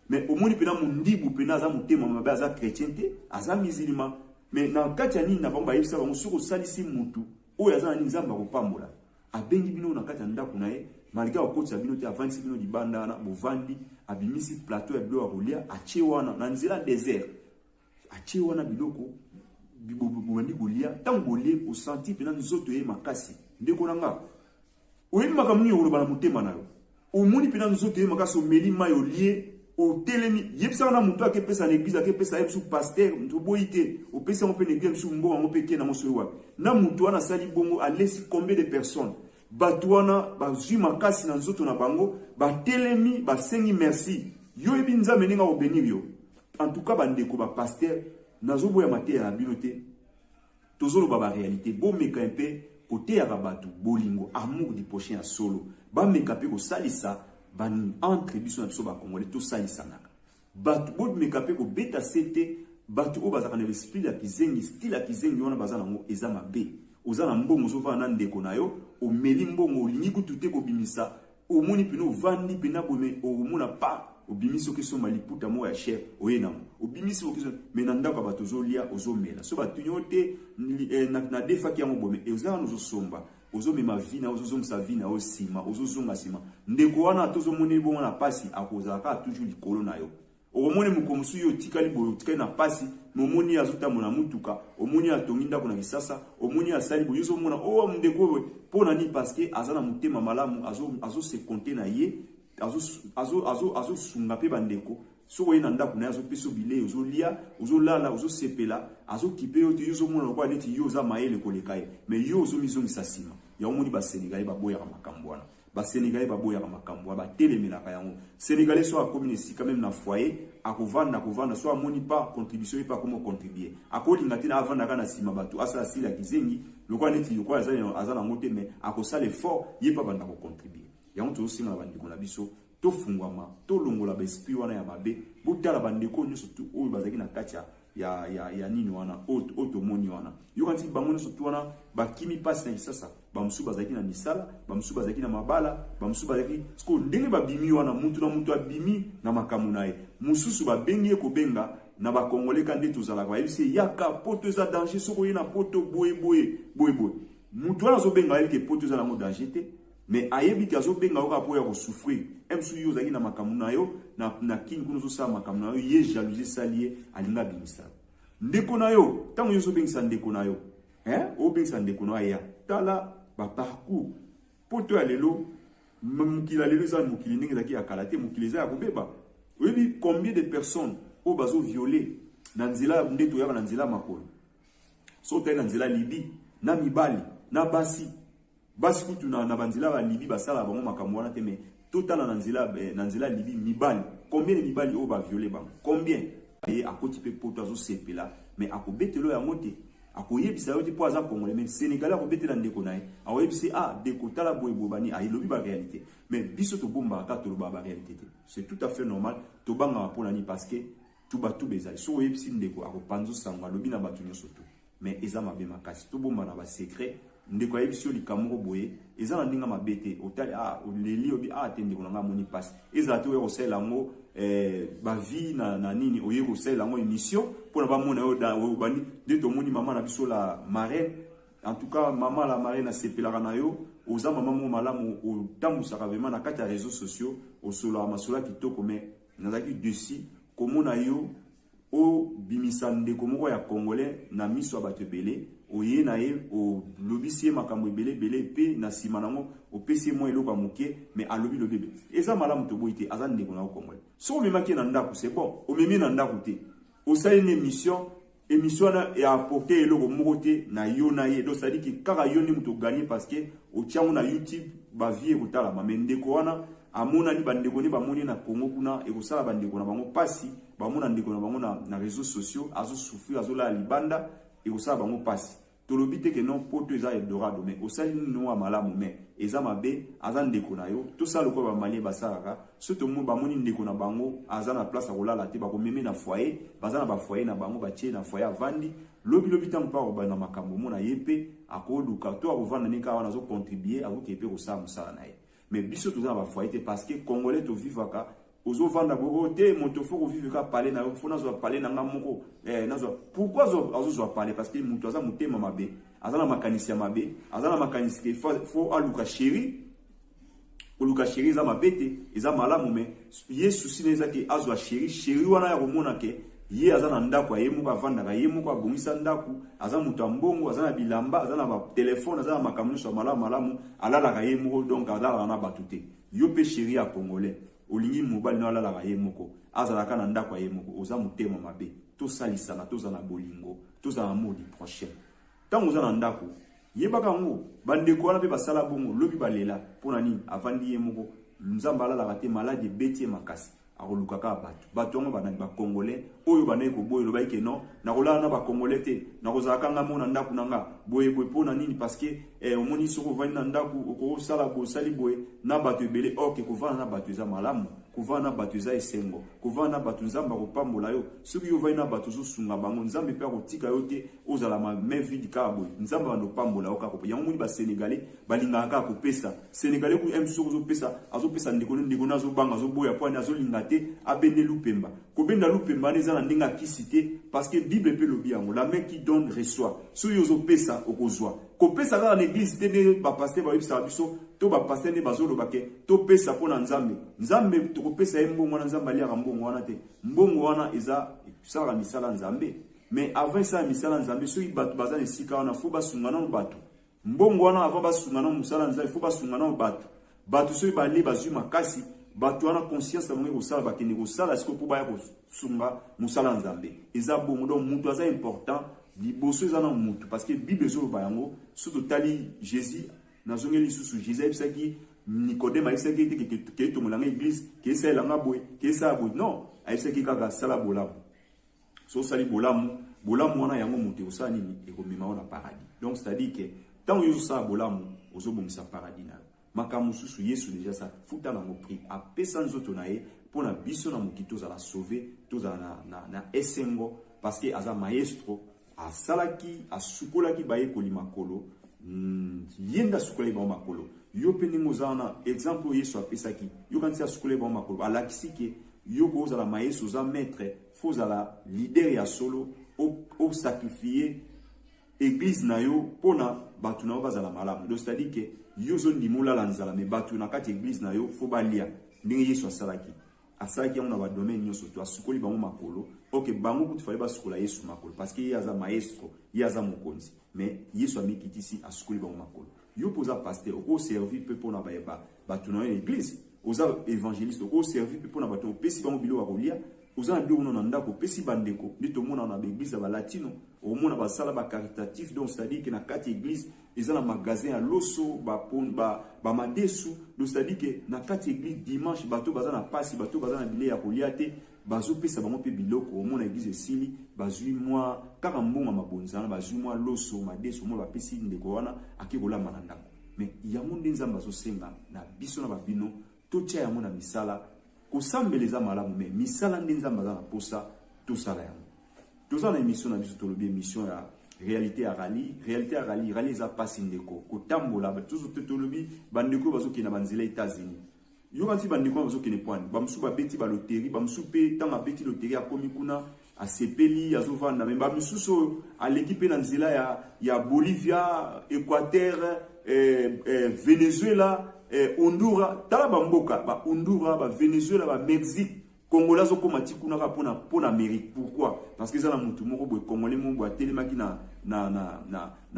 mais au moins pena mundibu pena za mutema mabe za chrétienté aza musulman mais na kati ya nini na bango bayebisa bango soko salisi mutu oyo aza na nzamba kopambola abengi bino na kati ya ndako na ye malika okoti bino te avandi bino libanda na bovandi abimisi plateau ya bilo akolia atie wana na nzela désert atie wana biloko bibobandi kolia tango bolie osenti pena nzoto ye makasi ndeko nanga oyebi makambo nini okoloba na motema na yo omoni pena nzoto ye makasi omeli mai olie o telemi yebisa na mutu ake pesa na église ake pesa yesu pasteur mutu boyite o pesa mo pe na église musu mbo mo pe ke na mo sowa na mutu wana sali bongo a laissé combien de personnes batuana bazwi makasi na nzoto na bango ba telemi ba sengi merci yo ebi nzambe ninga obenir yo en tout cas bandeko ba pasteur nazo boya mate ya binote tozolo ba réalité bo meka un peu côté ya bato bolingo amour du prochain ya solo ba mekape ko salisa ban entre biso na biso ba congolais to salisa naka bato bo mekape ko beta sete bato o bazaka na l'esprit ya kizengi style ya kizengi wana bazana ngo eza mabe ozana mbongo zova na ndeko na yo o meli mbongo olingi kutute ko bimisa o moni pino vandi pina bome o mona pa o bimisi okiso maliputa mo ya chef oyena o bimisi okiso menanda ka bato zolia ozomela so bato nyote na defa ki yango bome e ozana no somba ozomema vina ozozomsa vina osima ozozonga sima ndeko wana tozomoni bongo na pasi akozaka toujours likolo na yo omoni mukomusu yo tikali boyo tikali na pasi momoni azotamona mutuka omoni atongi ndako na kisasa omoni asali boyo zomona o ndeko pona ni parce que azana mutema malamu azo se compter na ye azo sunga pe bandeko soko ye na ndako na azo peso bile ozolia ozolala ozosepela azo kipe yo te zomona kwa neti yo za maele kolekaye mais yo ozomizongisa sima ya omoni ba Sénégalais baboya makambo wana ba Sénégalais baboya makambo ba telemelaka yango Sénégalais so akomi quand même na foyer akovanda so amoni pas contribution pas comment contribuer akolinga tena avanda kana sima bato asa asila kizengi lokwa neti yoko azana ngote mais akosala effort ye pa banda ko contribuer yango to singa bandiko na biso to fungwama to longola ba esprit wana ya mabe butala bandeko nyoso tu oyo bazaki na kacha ya nini wana auto moni wana yokanti bango nyoso tu wana bakimi pasi na kisasa bamusu bazaki na misala bamusu bazaki na mabala bamusu bazaki sko ndenge babimi wana mutu na mutu abimi na makamu naye mususu babengi ko benga na ba congolais kande tozala kwa yebisi yaka poto za danger soko yena poto boye mutu wana zo benga yeke poto za na danger te mais ayebi ti azo benga oka po ya ko souffrir emsu yo zaki na makamu na yo na kini kuno zo sa makamu na yo ye jalousie salie alinga bimisa ndeko na yo tango yo zo bengisa ndeko na yo o bengisa ndeko na ya tala ba parcours poto ya lelo mukila lelo za mukili ndenge zaki ya kalate mukili za ya kobeba oyebi combien de personnes o bazo violer na nzela ndeto ya na nzela makolo so ta na nzela libi na mibali na basi kutu na banzila ba libi basala bango makambo wana te mais total na nzela libi mibali combien de mibali o ba violer bango combien et à côté pe poto azo sepela mais akobetelo ya mote akoyebisa yo te po aza congolais mais sénégalais akobetela ndeko naye akoyebisa deko tala boye bobani ayelobi ba réalité mais biso to bomba ka to ba réalité te c'est tout à fait normal to banga pona ni parce que tout batu bezali so oyebisi ndeko akopanzo sanga lobi na batu nyoso to mais eza mabe makasi to bomba na ba secret ndeko ayebisi likamoko boye eza na ndinga mabete otali leli obi te ndeko na nga moni passe eza to yo sela ngo ba vie na nini oye ko sela ngo émission pour na ba mona yo da bani de to moni mama na biso la marraine en tout cas mama la marraine a sepelaka na yo oza mama mo malamu o tambusaka vraiment na kati ya réseaux sociaux o solo masolo kitoko mais nazaki dessus komona yo o bimisa ndeko moko ya congolais na miso abato belé oye na ye o lobisi makambo belé pe na sima nango o pesi mo eloko moke mais alobi lobebe eza malamu to boite aza ndeko na congolais so memaki na ndako c'est bon o memi na ndako te o sa une émission na et apporter eloko moko te na yo na ye donc ça dit que kaka yo ni muto gagner parce que o tiango na YouTube ba vie kotala ba ndeko wana amona ni bandeko ni bamoni na Congo kuna e kosala bandeko na bango pasi bamona ndeko na bango na réseaux sociaux azo souffrir azo la libanda et kosala bango pasi tolobi te que non poto eza Eldorado mais osali no malamu mais eza mabe aza ndeko na yo to sala ko ba malien basalaka surtout mo bamoni ndeko na bango aza na place akolala te bakomeme na foyer baza na ba foyer na bango batie na foyer avandi lobi tango pa ko na makambo mo na yepe akoluka to akovanda nika wana zo contribuer akokepe kosala musala na ye mais biso toza na ba foyer te parce que congolais to vivaka ozo vanda bobo te moto foko viveka parler na fona zo parler na ngamoko nazo pourquoi zo parler parce que moto aza mutema mabe azana makanisi ya mabe azana makanisi ke faut aluka chéri oluka chéri za mabete eza malamu mais yesu sineza ke azwa chéri wana ya komona ke ye azana ndako ayemuka vanda ayemuka bongisa ndako aza muto mbongo azana bilamba azana ba téléphone azana makamno so malamu alala ka yemuko donc alala na batute yo pe chéri ya congolais olingi mobali na la ye moko azalaka na ndako ye moko oza mutema mabe to salisa na toza na bolingo toza na modi prochain tango oza na ndako yebaka ngo bandeko wana pe basala bongo lobi balela pona nini avandi ye moko nzamba ala la te malade beti makasi akolukaka bato bato ngo bana ba congolais oyo bana ko boyo lo ba ke non na kola na ba congolais te na kozaka nga mona ndaku nanga boye boye pona nini parce que omoni soko vani na ndaku ko sala bo sali boye na bato ebele ok ko vana na bato za malamu kuvana bato za esengo kuvana bato nzamba ko pambola yo soki yo vani na bato zo sunga bango nzambe pe ko tika yo te ozala ma main vide ka boye nzamba ndo pambola yo ka ko yango moni ba sénégalais balinga ka ko pesa sénégalais ku em soko zo pesa ndiko nazo banga zo boya po na zo linga te abende lupemba ko benda lupemba ne zana ndinga kisite parce que bible pe lobi yango la main qui donne reçoit so yo zo pesa okozwa ko pesa dans l'église te ne ba pasteur ba yebisa biso to ba pasteur ne bazolo bake to pesa pona nzambe to ko pesa mbongo na nzambe ali mbongo wana te mbongo wana eza sala misala nzambe mais avant ça misala nzambe so ibatu bazana sika wana fo basungana bato mbongo wana avant basungana musala nzambe fo basungana bato so ibali bazui makasi bato wana conscience bango ko sala bakene ko sala siko po ba ko sunga musala nzambe eza bongo donc mutu aza important liboso eza na mutu parce que bible zo ba yango surtout tali Jésus na zongeli susu Jésus ebisaki Nicodème ebisaki ke to molanga église ke ça langa boy ke ça boy non ebisaki kaka sala bolamu so sali bolamu wana yango mutu osala nini ekomema ona paradis donc c'est à dire que tant yo sala bolamu ozobomisa paradis na makamu susu Yesu déjà ça futa na mo prix a pesa nzoto na ye pona biso na mokito za la sauver to za na esengo parce que aza maestro a salaki a sukolaki baye kolimakolo yenda sukolaki ba makolo yo peni mozana exemple Yesu a pesaki yo kanti a sukolaki ba makolo alakisi ke yo ko za la maestro za maître faut za la leader ya solo au sacrifier église na yo pona batu na ba za la malamu donc c'est-à-dire que yo zo ndimola lanzala me batu na kati église na yo faut balia ndenge Yesu asalaki on a ba domaine nyoso to asukoli bango makolo ok bango kuti fallait ba sukola Yesu makolo parce que yaza maestro yaza mokonzi mais Yesu amikitisi asukoli bango makolo yo poza pasteur au servir pe pona ba batu na église oza évangéliste au servir pe pona batu pesi bango bilo bakolia oza ndio uno na ndako pesi bandeko ndito mona na église ba latino au mona ba sala ba caritatif donc c'est-à-dire que na kati église ils ont un magasin à l'osso ba madesu donc c'est-à-dire que na kati église dimanche bato bazana pasi bato bazana bilé ya koliate bazo pesa bango pe biloko au mona église sili bazui moi kaka mbonga mabonzana bazui moi l'osso madesu mo ba pesi ndeko wana akikola manandako mais ya monde nzamba zo senga na biso na babino to tia ya mona misala ko sambeleza malamu mais misala nzamba za na posa to sala yango tous en émission na biso to lobi émission ya réalité à rali za passe ndeko ko tambola ba tous to lobi bandeko bazo kina banzela États-Unis yo kanti bandeko bazo kina point bamsu ba beti ba loterie bamsu pe tanga beti loterie akomi kuna a sepeli azovanda mais bamsu so à l'équipe na nzela ya Bolivia Équateur Venezuela Honduras tala bamboka ba Honduras ba Venezuela ba Mexique Congolais zo komati kuna ka pona Amérique pourquoi parce que ça la mutu moko boy congolais mo boy telemaki na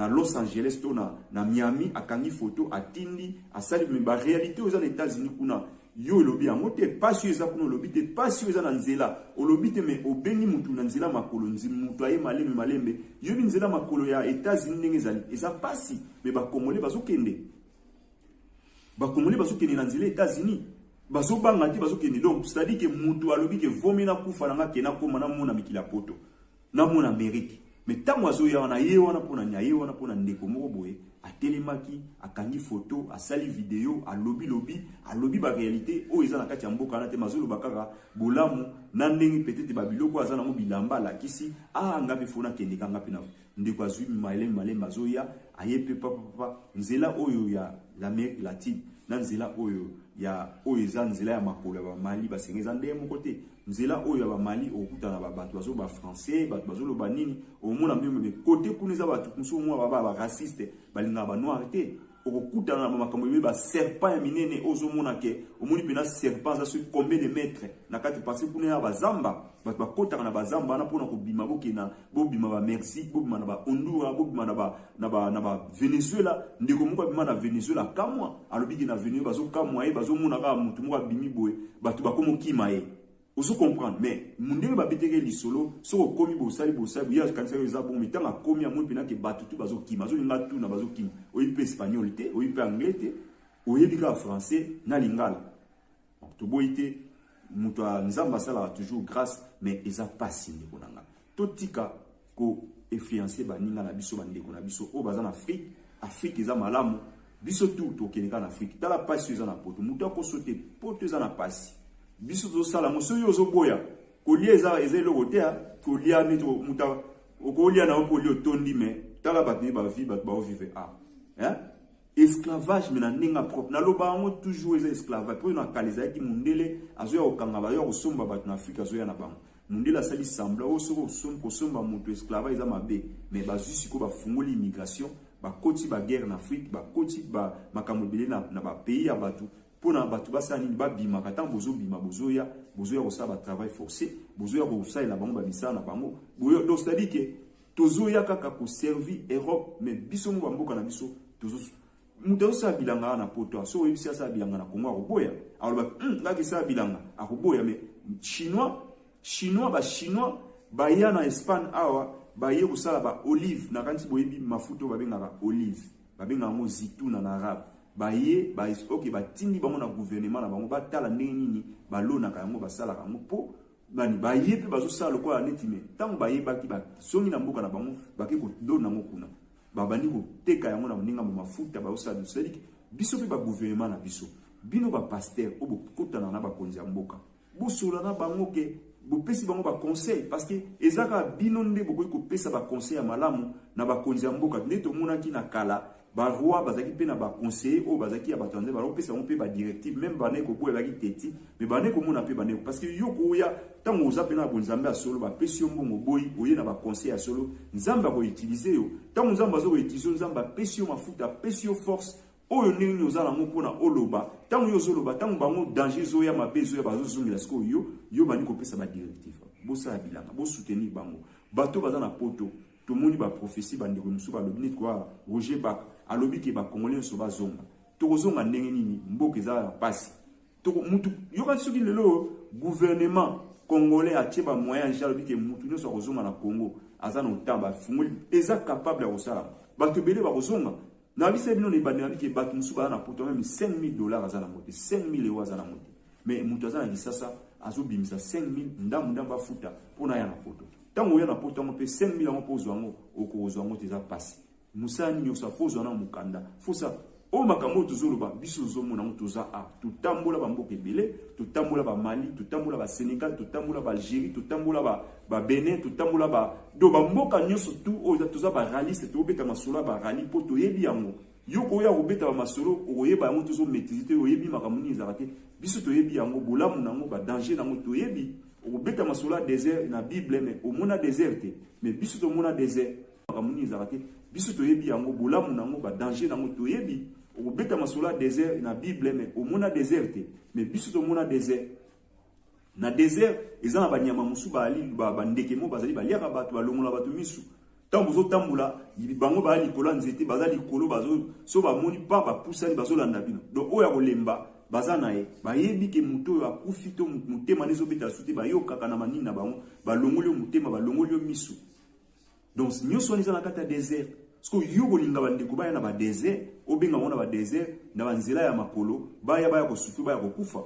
Los Angeles to na Miami akangi photo atindi asali me ba réalité aux États-Unis kuna yo lobi yango te pas sur eza kuna lobi te pas sur eza na nzela o lobi te me obengi mutu na nzela makolo mutu aye malembe yo bi nzela makolo ya États-Unis ndenge ezali eza pasi me ba congolais bazokende na nzela États-Unis bazo banga ti bazo kende donc c'est-à-dire que mutu alobi ke vomi na kufa na kena koma na mona mikila poto na mona Amérique mais tango azo ya wana ye wana pona nyaye wana pona ndeko moko boye atelemaki akangi photo asali vidéo alobi ba réalité o eza na kati ya mboka na te mazolo bakaka bolamu na ndenge peut-être ba biloko azana mo bilamba la kisi ngapi fona kende kanga pina ndeko azui malem mazoya ayepe papa nzela oyo ya l'Amérique latine na nzela oyo ya oeza nzela ya makolo ya Mali basengeza ndeye moko te nzela oyo ya Mali okutana bato bazo ba français bato bazo loba nini omona mbeme côté kuneza bato kuso mwa ba raciste balinga ba noir te okutana na makambo yebe ba serpent ya minene ozomona ke omoni pena serpent za sur combien de mètres na kati passer kuna ya bazamba bato bakotaka na bazamba na pona kobima bokena bobima ba Mexique bobima na ba Honduras bobima na ba Venezuela ndeko moko bima na Venezuela kamwa alobiki na Venezuela bazo kamwa e bazo mona ka mutu moko bimi boye bato bakomo kima e ozo comprendre mais mundenge ba beteke lisolo soko komi bosali ya kanisa yo za bon mitanga komi amoni pena ke bato tu bazo kima bazo linga tu na bazo kima oyipe espagnol te oyipe anglais te oyebi ka français na lingala to boyite muto nzamba sala toujours grâce mais eza pasi ndeko nanga totika ko influencer baninga na biso bandeko na biso o baza na Afrique eza malamu biso tout tokeleka na Afrique tala pasi eza na poto muto akosote poto eza na pasi biso to sala moso yo zoboya kolia eza eloko te kolia neto muta okolia na okolia tondi mais tala batni ba vie ba vivre esclavage mena ninga propre na loba ngo toujours eza esclavage pour na kaliza ki mundele azoya okanga ba yo kosomba bat na Afrique azoya na bango mundela sali sembla o soko kosomba muto esclavage eza mabe mais bazusi ko bafungoli immigration bakoti ba guerre na Afrique bakoti ba makambo belé na ba pays ya batu pona batu basani ba bima kata bozo bima bozoya ko ba travail forcé bozoya ko salela bango ba misana bango boyo donc c'est-à-dire que tozoya kaka ko servir Europe mais biso mo bamboka na biso tozo muto sa bilanga na poto so ebisi sa bilanga na Congo akoboya alors ngaki sa bilanga akoboya mais chinois ba ya na Espagne awa ba ye kusala ba olive na kanti boyebi mafuto ba benga olive ba benga ngo zitouna na arabe ba ye ba OK ba tindi bango na gouvernement na bango ba tala ndenge nini ba lona kango ba sala kango po bani ba ye pe bazo sala ko aneti me tango ba ye ba ki ba songi na mboka na bango ba ke ko dona ngo kuna babandi ko teka yango na moninga mo mafuta ba osala c'est-à-dire biso pe ba gouvernement na biso bino ba pasteur o bokotana na ba konzi ya mboka bosola na bango ke bopesi bango ba conseil parce que ezaka bino nde bokoki ko pesa ba conseil ya malamu na ba konzi ya mboka neto monaki na kala ba roi bazaki pe na ba conseiller o bazaki ya batanze ba pesa mo pe ba directive même bane ko boye baki teti mais bane ko mona pe bane parce que yoko ya tango oza pe na bonzambe ya solo ba pesi mbongo boy oye na ba conseil ya solo nzamba ko utiliser yo tango nzamba zo ko utiliser nzamba pesi mafuta pesi force oyo ndenge ozala ngo pona oloba tango yo zoloba tango bango danger zo ya mabezo ya bazo zungila sko yo bani ko pesa ba directive bosa bilanga bo soutenir bango bato baza na poto to moni ba prophétie bandeko musu ba lobini quoi Roger Bak alobi ke ba congolais so bazonga to zonga ndenge nini mboka za pasi to mutu yo kan soki lelo gouvernement congolais a tieba moyen jalobi ke mutu no so kozonga na Congo azana otamba fungoli eza capable ya kosala bato bele ba kozonga na bise bino ne bande na ke bato musu ba na poto même $5,000 azana mote €5,000 azana mote mais mutu azana lisasa azobimisa 5,000 ndamu ba futa pona ya na poto tango ya na poto mo pe 5,000 ngo pozo ngo okozwa ngo teza pasi musani nyosa fozo na mukanda fosa o makambo tozoloba biso zomona ngo toza tutambola ba mboka ebele tutambola ba Mali tutambola ba Sénégal tutambola ba Algérie tutambola ba Benin tutambola ba do ba mboka nyoso tu o toza ba raliste to beta masolo ba rali poto yebi yango yoko ya robeta ba masolo oyeba yango tozo maîtriser oyebi makambo ni zakate biso to yebi yango bolamu nango ba danger nango to yebi obeta masolo désert na Bible mais au mona désert mais biso to mona désert makambo ni zakate biso to yebi yango bolamu nango ba danger nango to yebi obeta masolo désert na Bible mais au mona désert mais biso to mona désert na désert ezana ba nyama musu ba ali ba ndeke mo bazali ba liaka bato balongola bato misu tango zo tambula bango ba likola nzete bazali kolo bazo so ba moni pa ba pusani bazo landa bino donc oya kolemba bazana e ba yebi ke muto yo akufi to mutema nezo beta suti ba yoka kana manini na bango balongoli mutema balongoli misu donc nyoso ni zana kata désert parce que yo bolinga bandeko baya na ba désert obenga mona ba désert na banzela ya makolo baya ko sufi baya ko kufa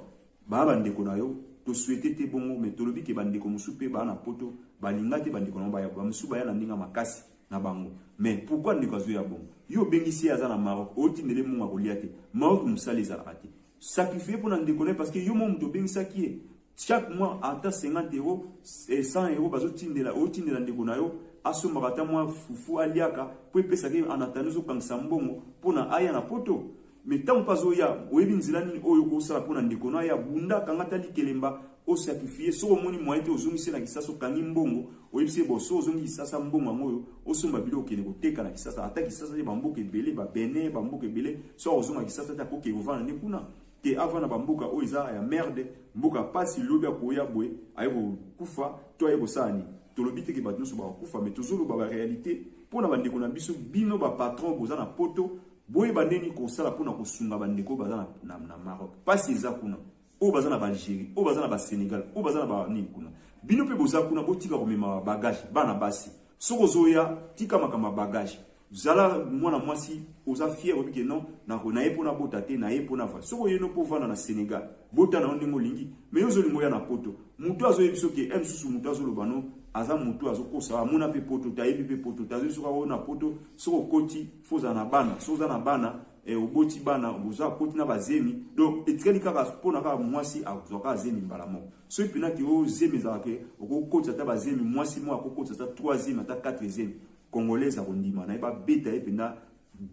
ba bandeko na yo to souhaiter te bongo mais to lobi ke bandeko musupe ba na poto balinga te bandeko na baya ba musu baya na ndinga makasi na bango mais pourquoi ndeko azo ya bongo yo bengisi aza na Maroc oti ndele munga koliate Maroc musali za ati sacrifier pour ndeko ne parce que yo mo mto bengisa ki chaque mois ata 50 €, 100 € bazo tindela otindela ndeko na yo aso makata mwa fufu aliaka po pesa ke anatanu zo kangisa mbongo pona aya na poto mais tant pas oya oyebi nzilani oyo ko sala pona ndeko na ya bunda kangata likelemba o sacrifier so omoni moite ozungisi na kisasa kangi mbongo oyebisi bo so ozungi kisasa mbongo ngoyo osomba bilo okene koteka na kisasa ataki kisasa ba mboka ebele ba Benin ba mboka ebele so ozunga kisasa ta ko ke ovana ne kuna ke avana ba mboka o iza ya merde mboka pasi lobi akoya boy ayo kufa to ayo sani to lobite ke bato so ba kufa mais toujours ba réalité pona bandeko na biso bino ba patron boza na poto boye bandeni ko sala pona ko sunga bandeko baza na Maroc pasi eza kuna o baza na ba Algérie o baza na ba Sénégal o baza na ba nini kuna bino pe boza kuna botika ko mema bagage bana basi soko zoya tika makama bagage zala mwana mwasi oza fier obi ke non na ye pona bota te na ye pona fa soko ye no povana na Sénégal bota na ndingo lingi mais yo zolingo ya na poto mutu azo yebiso ke emsusu mutu azo lobano aza mutu azo kosa amuna pe poto ta yebi pe poto ta zo soko na poto soko koti foza na bana soza na bana oboti bana oza koti na bazemi donc etikali kaka pona kaka mwasi azoka azemi mbala moko so ipina ke o zemi za ke okokoti ata bazemi mwasi mo akokoti ata 3e ata 4e Congolais à Rondima, na ba beta et pena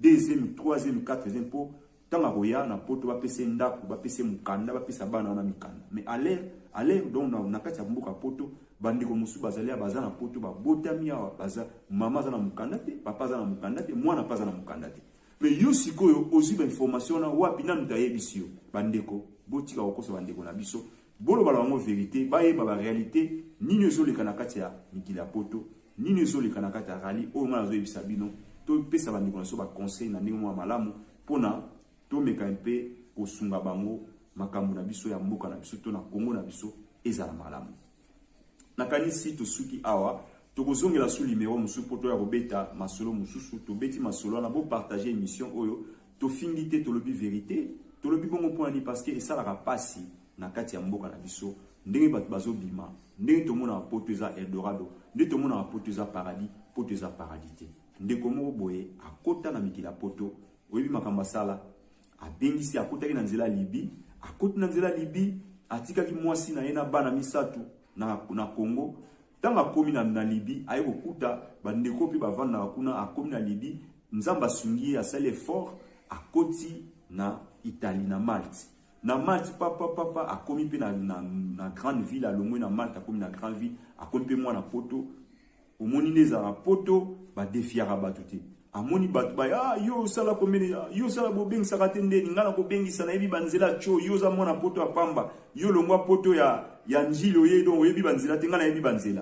2e, 3e, 4e po tanga roya na poto ba pese ndaku ba pese mukanda ba pesa bana na mikanda mais à l'air donc na kati ya mboka poto bandiko musu bazalia bazana poto ba botami ya baza mama za na mukanda te papa za na mukanda te mwana pa za na mukanda te mais yo sikoyo ozi ba information na wapi na mutaye bisio bandeko botika okosa bandeko na biso bolo bala ngo vérité ba yeba ba réalité nini zo le kana kati ya mikila poto nini zo le kana kati ya rali o ngana zo yebisa bino to pesa bandeko na so ba conseil na ndenge mwa malamu pona to meka mpe kosunga bango makambo na biso ya mboka na biso to na Kongo na biso ezala malamu na kanisi to suki awa to kozongela su numéro musu poto ya robeta masolo mususu to beti masolo na bo partager émission oyo to fingite to lobi vérité to lobi bongo point ni parce que esala ka pasi na kati ya mboka na biso ndenge bato bazo bima ndenge to mona poto eza Eldorado ndenge to mona poto eza paradis poto eza paradis ndeko moko boye akota na mikila poto oyebi makamba sala abengisi akotaki na nzela Libi akoti na nzela Libi atikaki mwasi na ye na bana misatu na Congo tanga komi na Libi aye kokuta bandeko pe bavanda kuna akomi na Libi nzamba sungi asali effort akoti na Italie na Malte papa akomi pe na grande ville alongwe na Malte akomi na grande ville akomi pe mwana poto omoni neza na poto ba defiara batuté amoni batu ba yo sala komene yo sala bobeng sakate ndeni ngana ko bengisa na yebi banzela cho yo za mwana poto apamba yo longwa poto ya njilo ye donc yebi banzela te ngana yebi banzela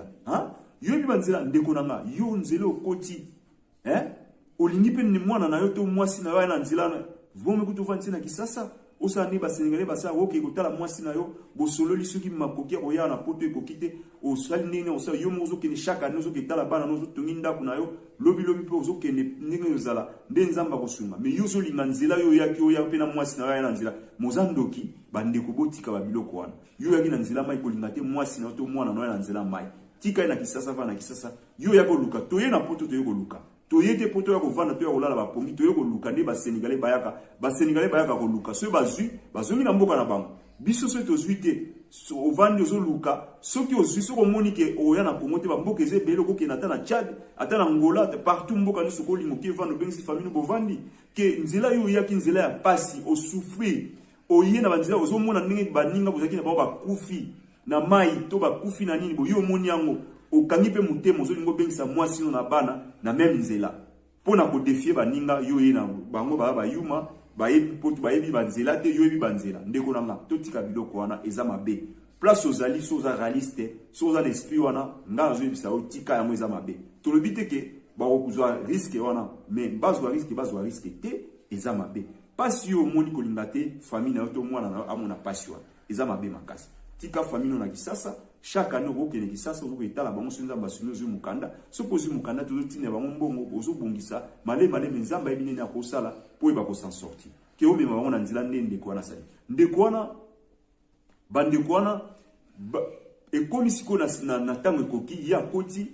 yo yebi banzela ndeko nanga yo nzela okoti olingi pe ni mwana na yo to mwasi na yo na nzela na vome kutufanti na kisasa osa ni ba Sénégalais basa woke kotala mwasi na yo bosolo lisuki makoki oya na poto ekokite osali ndenge osa yo mozo kene chaque année ozo ketala bana nozo tonginda kuna yo lobi pe ozo kene ndenge ozala nde nzamba kosunga mais yo zo linga nzela yo yaki oya pe na mwasi na yo na nzela mozandoki bande ko botika ba biloko wana yo yaki na nzela mai kolinga te mwasi na to mwana na nzela mai tika na kisasa va na kisasa yo yako luka toye na poto toye ko luka toyete poto ya kovanda to ya kolala ba pongi toye ko luka nde ba Sénégalais bayaka ko luka so bazongi na mboka na bango biso so to zuite so ovandi zo luka soki ozwi so ko monike oya na Congo te ba mboka eze belo ko kena ata na Tchad ata na Angola partout mboka ni soko lingo ke vando bengisi famille bovandi ke nzela yo yaki nzela ya pasi o souffrir oye na banzela ozo mona ndenge baninga bozaki na ba kufi na mai to ba kufi na nini bo yo moni yango okangi pe mutemo zo lingo bengisa mwasi na bana na même nzela pona ko défier baninga yo ye na bango ba yuma bayebi poto bayebi banzela te yo yebi banzela ndeko nanga totika biloko wana eza mabe place ozali soza réaliste soza l'esprit wana nga zo yebisa otika yango eza mabe to lobite ke ba okuzwa risque wana mais bazwa risque te eza mabe pasi yo moni kolinga te famille na yo to mwana na amona pasi wana eza mabe makasi tika famille na kisasa chaque année au Kenya kisasa on etala bango sonza basuni zo mukanda sopozi mukanda to tina bango mbongo ozo bongisa male nzamba ebine na kosala po eba ko s'en sortir ke o mema bango na nzila ndende ko na sali ndeko wana bandeko wana ekomi siko na tango ekoki ya koti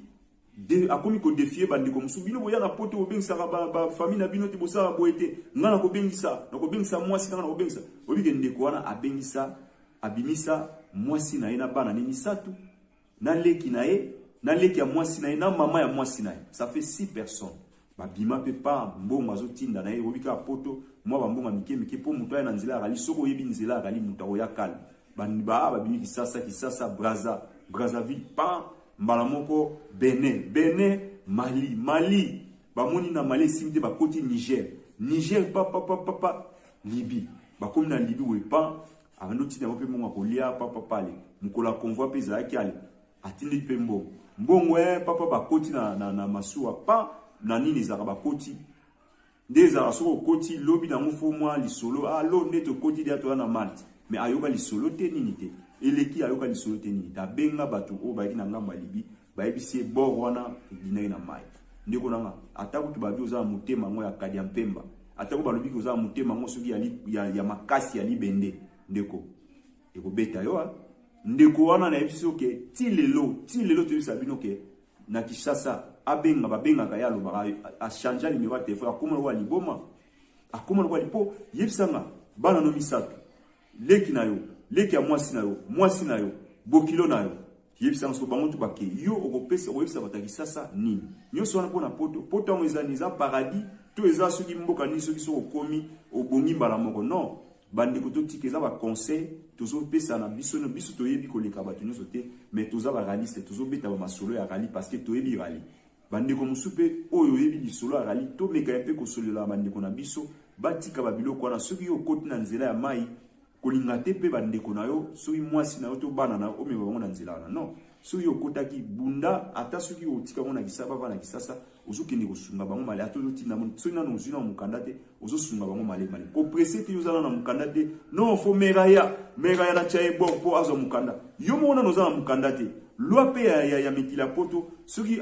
akomi ko défier bandeko musubino boya na poto obengisa ba famille na bino te bosala boete ngana ko bengisa mwasi ngana ko bengisa obike ndeko wana abimisa mwasi na ye na bana ni misatu na leki ya mwasi na ye na mama ya mwasi na ye ça fait 6 personnes babima pe pa mbongo azotinda na ye obika poto mwa bambonga mike po muto ya na nzela akali soko yebi nzela akali muto ya kala babimi kisasa Brazzaville pa mbala moko Benin Mali bamoni na Mali simte bakoti Niger pa Libye bakomi na Libye we pa avandoti na pe monga kolia papa pale mukola convoi pe za yaki ale atindi pe mbongo papa bakoti na masuwa pa na nini za bakoti ndeza soko koti lobi na mufo mwa lisolo lo neto koti dia to na Malte mais ayoka lisolo te nini te eleki ayoka lisolo te nini ta benga batu o ba na ngamba Libi ba ebisi bor wana dinai na mai ndeko nanga atako to babi oza mutema ngo ya kadi mpemba atako balobi ko oza mutema ngo soki ya makasi ya libende ndeko ekobeta yo ndeko wana na biso ke tilelo to bisa bino ke na Kinshasa babenga kaya lo ba a changer numéro de téléphone akoma wa liboma akoma wa lipo yebsanga bana no misato leki ya mwasi na yo bokilo na yo yebsanga so bango to bake yo okopesa oyebsa bataki sasa nini nyoso wana pona poto ngo ezaniza paradis to eza soki mboka ni soki so okomi obongi mbala moko non bande ko to tikeza ba conseil tozo pesa na biso no biso to yebi ko leka bato nyoso te mais toza ba réaliste tozo beta ba masolo ya rali parce que to yebi rali bande ko musupe oyo yebi di solo ya rali to meka pe ko solo la bande ko na biso batika ba biloko na soki yo koti na nzela ya mai kolinga te pe bande ko na yo soki mwasi na yo to bana na o me bango na nzela na non soki yo kotaki bunda ata soki yo tika ngo na kisaba bana kisasa ozokende kosunga bango male atozo tina soki na nozina mukanda te ozosunga bango male ko presse te yozala na mukanda te non fo meraya na chaye po azo mukanda yo mona nozala mukanda te loi pe ya mikila poto soki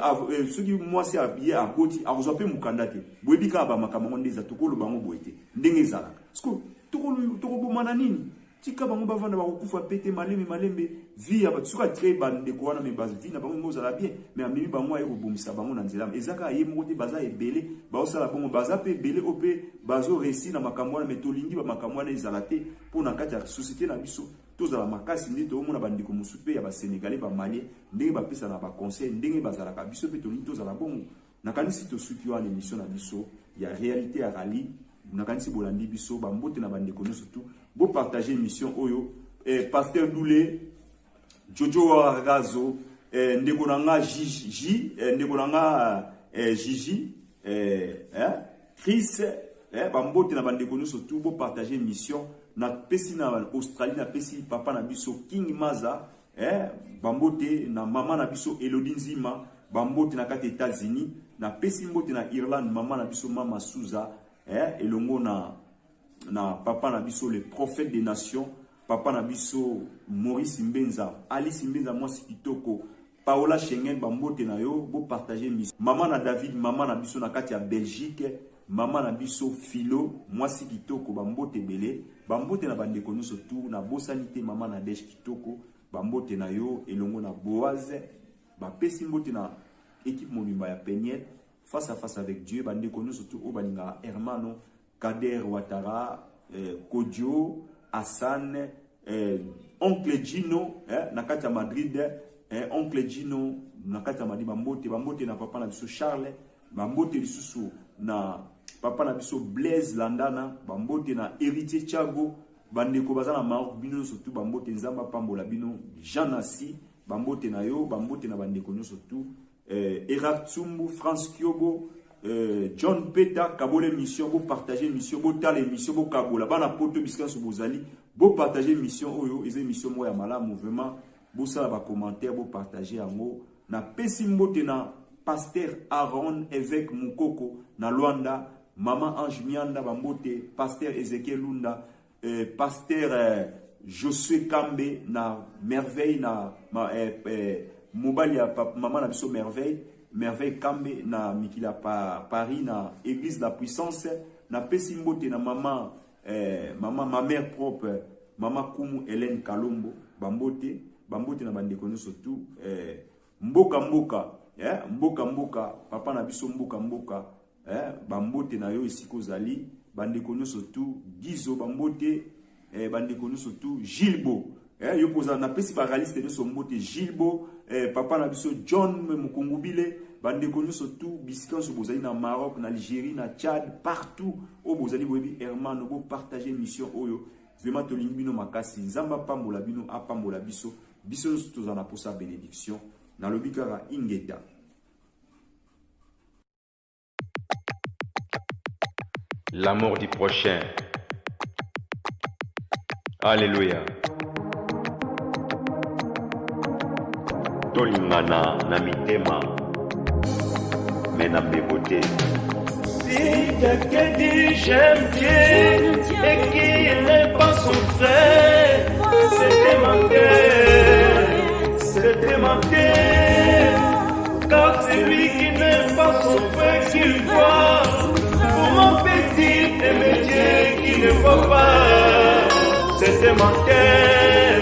mwasi abiye akoti akozwa pe mukanda te boyebika ba makambo ndeza tokolo bango boyete ndenge ezala sko tokolo bomana nini tika bango bavanda bakokufa pete malembe vie ya bato soki très bande ko wana me base vie na bango ngozala bien mais amemi bango aye kobomisa bango na nzela ezaka aye moko te baza ebele baosala bango baza pe ebele ope bazo réussi na makambo wana me tolingi ba makambo wana ezala te mpona kati ya société na biso tozala makasi nde toomona bandeko mosusu pe ya basénégalais bamalien ndenge bapesa na baconseil ndenge bazalaka biso pe tolingi tozala bongo nakanisi tosuki wana émission na biso ya réalité ya rali nakanisi bolandi biso bambote na bandeko nyonso tu bo partager émission oyo pasteur Doulé Jojo Razo ndeko nanga Gigi ndeko nanga Gigi Chris bambote na bandeko nyonso tu bo partager émission na pesi na Australie na pesi papa na biso King Maza bambote na mama na biso Elodie Nzima bambote na kati États-Unis na pesi mbote na Irlande mama na biso Mama Souza elongo na papa na biso le prophète des nations papa na biso Maurice Mbenza Alice Mbenza mwasi kitoko Paola Schengen bambote na yo bo partager mission mama na David mama na biso na kati ya Belgique mama na biso Philo mwasi kitoko bambote belé bambote na bandeko nyonso tu na bosanité mama na Desh kitoko bambote na yo elongo na Boaz bapesi mbote na équipe monumba ya Peniel face à face avec Dieu bandeko nyonso tu o balinga Hermano Kader Ouattara Kodio Hassan oncle Gino nakati ya Madrid oncle Gino nakati ya Madrid bambote na papa na biso Charles bambote lisusu na papa na biso Blaise Landana bambote na héritier Thiago bandeko bazana Maroc bino surtout bambote nzamba pambola bino Jean Nassi bambote na yo bambote na bandeko nyonso tu Erak Tsumbu France Kyogo John Peta kabole mission bo partager mission bo tala émission bo kabola bana poto biskanso bozali bo partager mission oyo eza émission mo ya malamu vraiment bo sala ba commentaire bo partager yango na pesi mbote na pasteur Aaron évêque Mukoko na Luanda maman Ange Mianda bambote pasteur Ezekiel Lunda pasteur Josué Kambe na merveille na mobali ya maman na biso merveille Kambe na mikila Paris na église la puissance na pesi mbote na maman ma mère propre maman Kumu Hélène Kalombo bambote na bandeko nyonso tu mboka papa na biso mboka bambote na yo esiko zali bandeko nyonso tu Gizo bambote bandeko nyonso tu Gilbo yo poza na pesi ba réaliste nyonso mbote Gilbo papa na biso John Mukungubile bandeko nyonso tu biskanso bozali na Maroc na Algérie na Tchad partout o bozali boyebi hermano bo partager mission oyo vraiment tolingi bino makasi nzamba pambola bino apambola biso tozana posa bénédiction na lobikara ingeta.
L'amour du prochain. Alléluia. Tolingana na mitema mena bebote. Si quelqu'un dit j'aime Dieu et qu'il n'est pas son frère, c'était manqué, car celui qui n'aime pas son frère qu'il voit. Comment peut-il aimer Dieu qui ne voit pas? C'était menteur,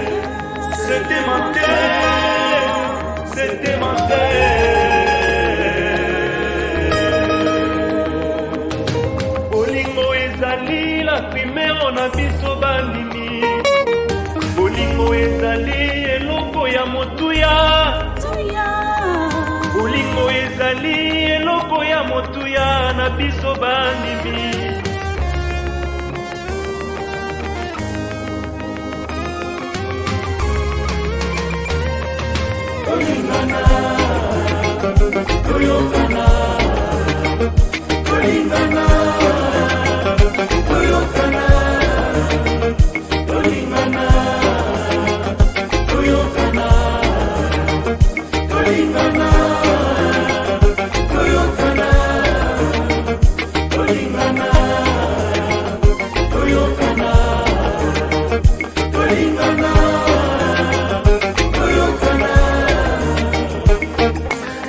c'était menteur, c'était menteur. Bolingo ezali la primaire on a biso bandimi. Bolingo ezali eloko ya motuya. Bolingo ezali eloko ya motuya na biso bandimi. Tolingana, toyokana, tolingana, toyokana, tolingana, toyokana, tolingana, toyokana, tolingana, toyokana, tolingana.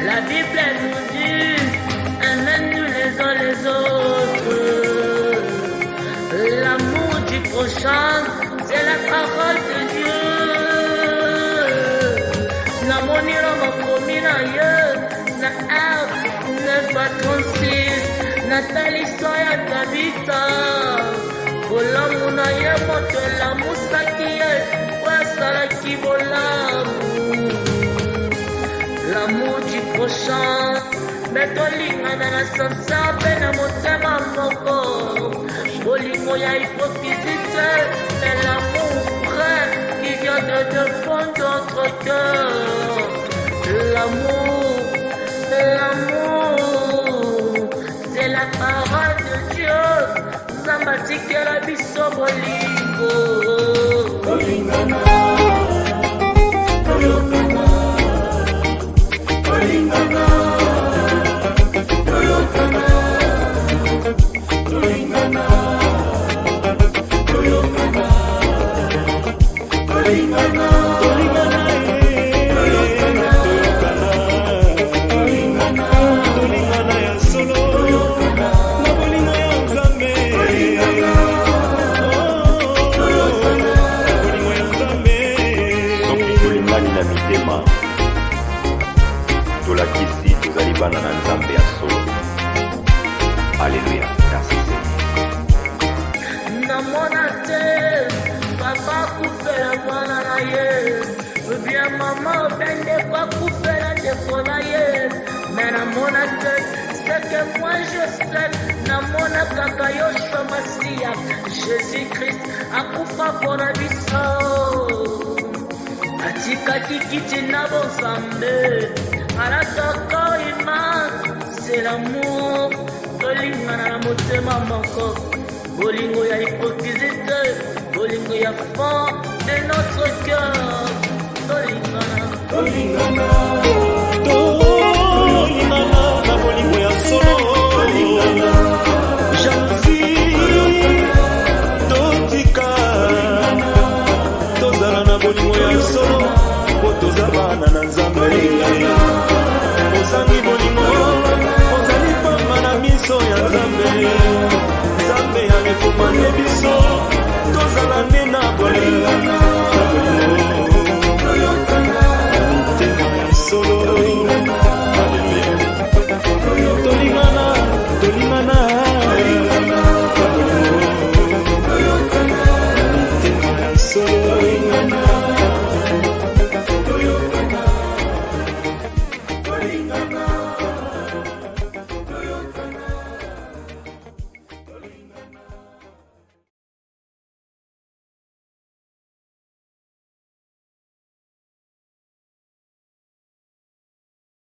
La Bible nous dit, aimez-nous les uns les autres. L'amour du prochain, c'est la parole de Dieu. Na monira makomi na ye, na R 9:36, Nathalie Soya Tabita. Bolamu na ye moto elamusaki ye, po asalaki bolamu. L'amour du prochain, mais tolingana na sansa pe na motema moko. Bolingo ya hypocrisie, mais l'amour vrai qui vient de fond de notre cœur. L'amour, c'est la parole de Dieu. Zambati la biso bolingo.
Tolingana, toyokana. Tolingana, toyokana, tolingana, toyokana, tolingana, tolingana, toyokana, tolingana, tolingana ya solo, na bolingo ya Nzambe, tolingana, toyokana, na bolingo ya Nzambe.
Soki tolingani na mitema tolakisi tozali bana na Nzambe ya solo. Alleluya. Merci Seigneur.
Namona te papa kufela mwana na ye, bien mama bende kwa kufela ndeko na ye. Mais namona te c'est que moi je sais, namona kaka Yoshua Masia, Jésus-Christ akufa pona biso. Atikaki kiti na bonzambe, alataka ima, c'est l'amour. Tolingana na motema moko. Bolingo ya hypocrisie, bolingo ya fond de notre cœur. Tolingana,
Tolingana, tolingana, na bolingo ya solo. Tolingana, jalousie, totika, tozala na bolingo ya solo, po tozala na Nzambe. Ozangi bolingo, ozali pamba na miso ya Nzambe. Nzambe amefumane biso.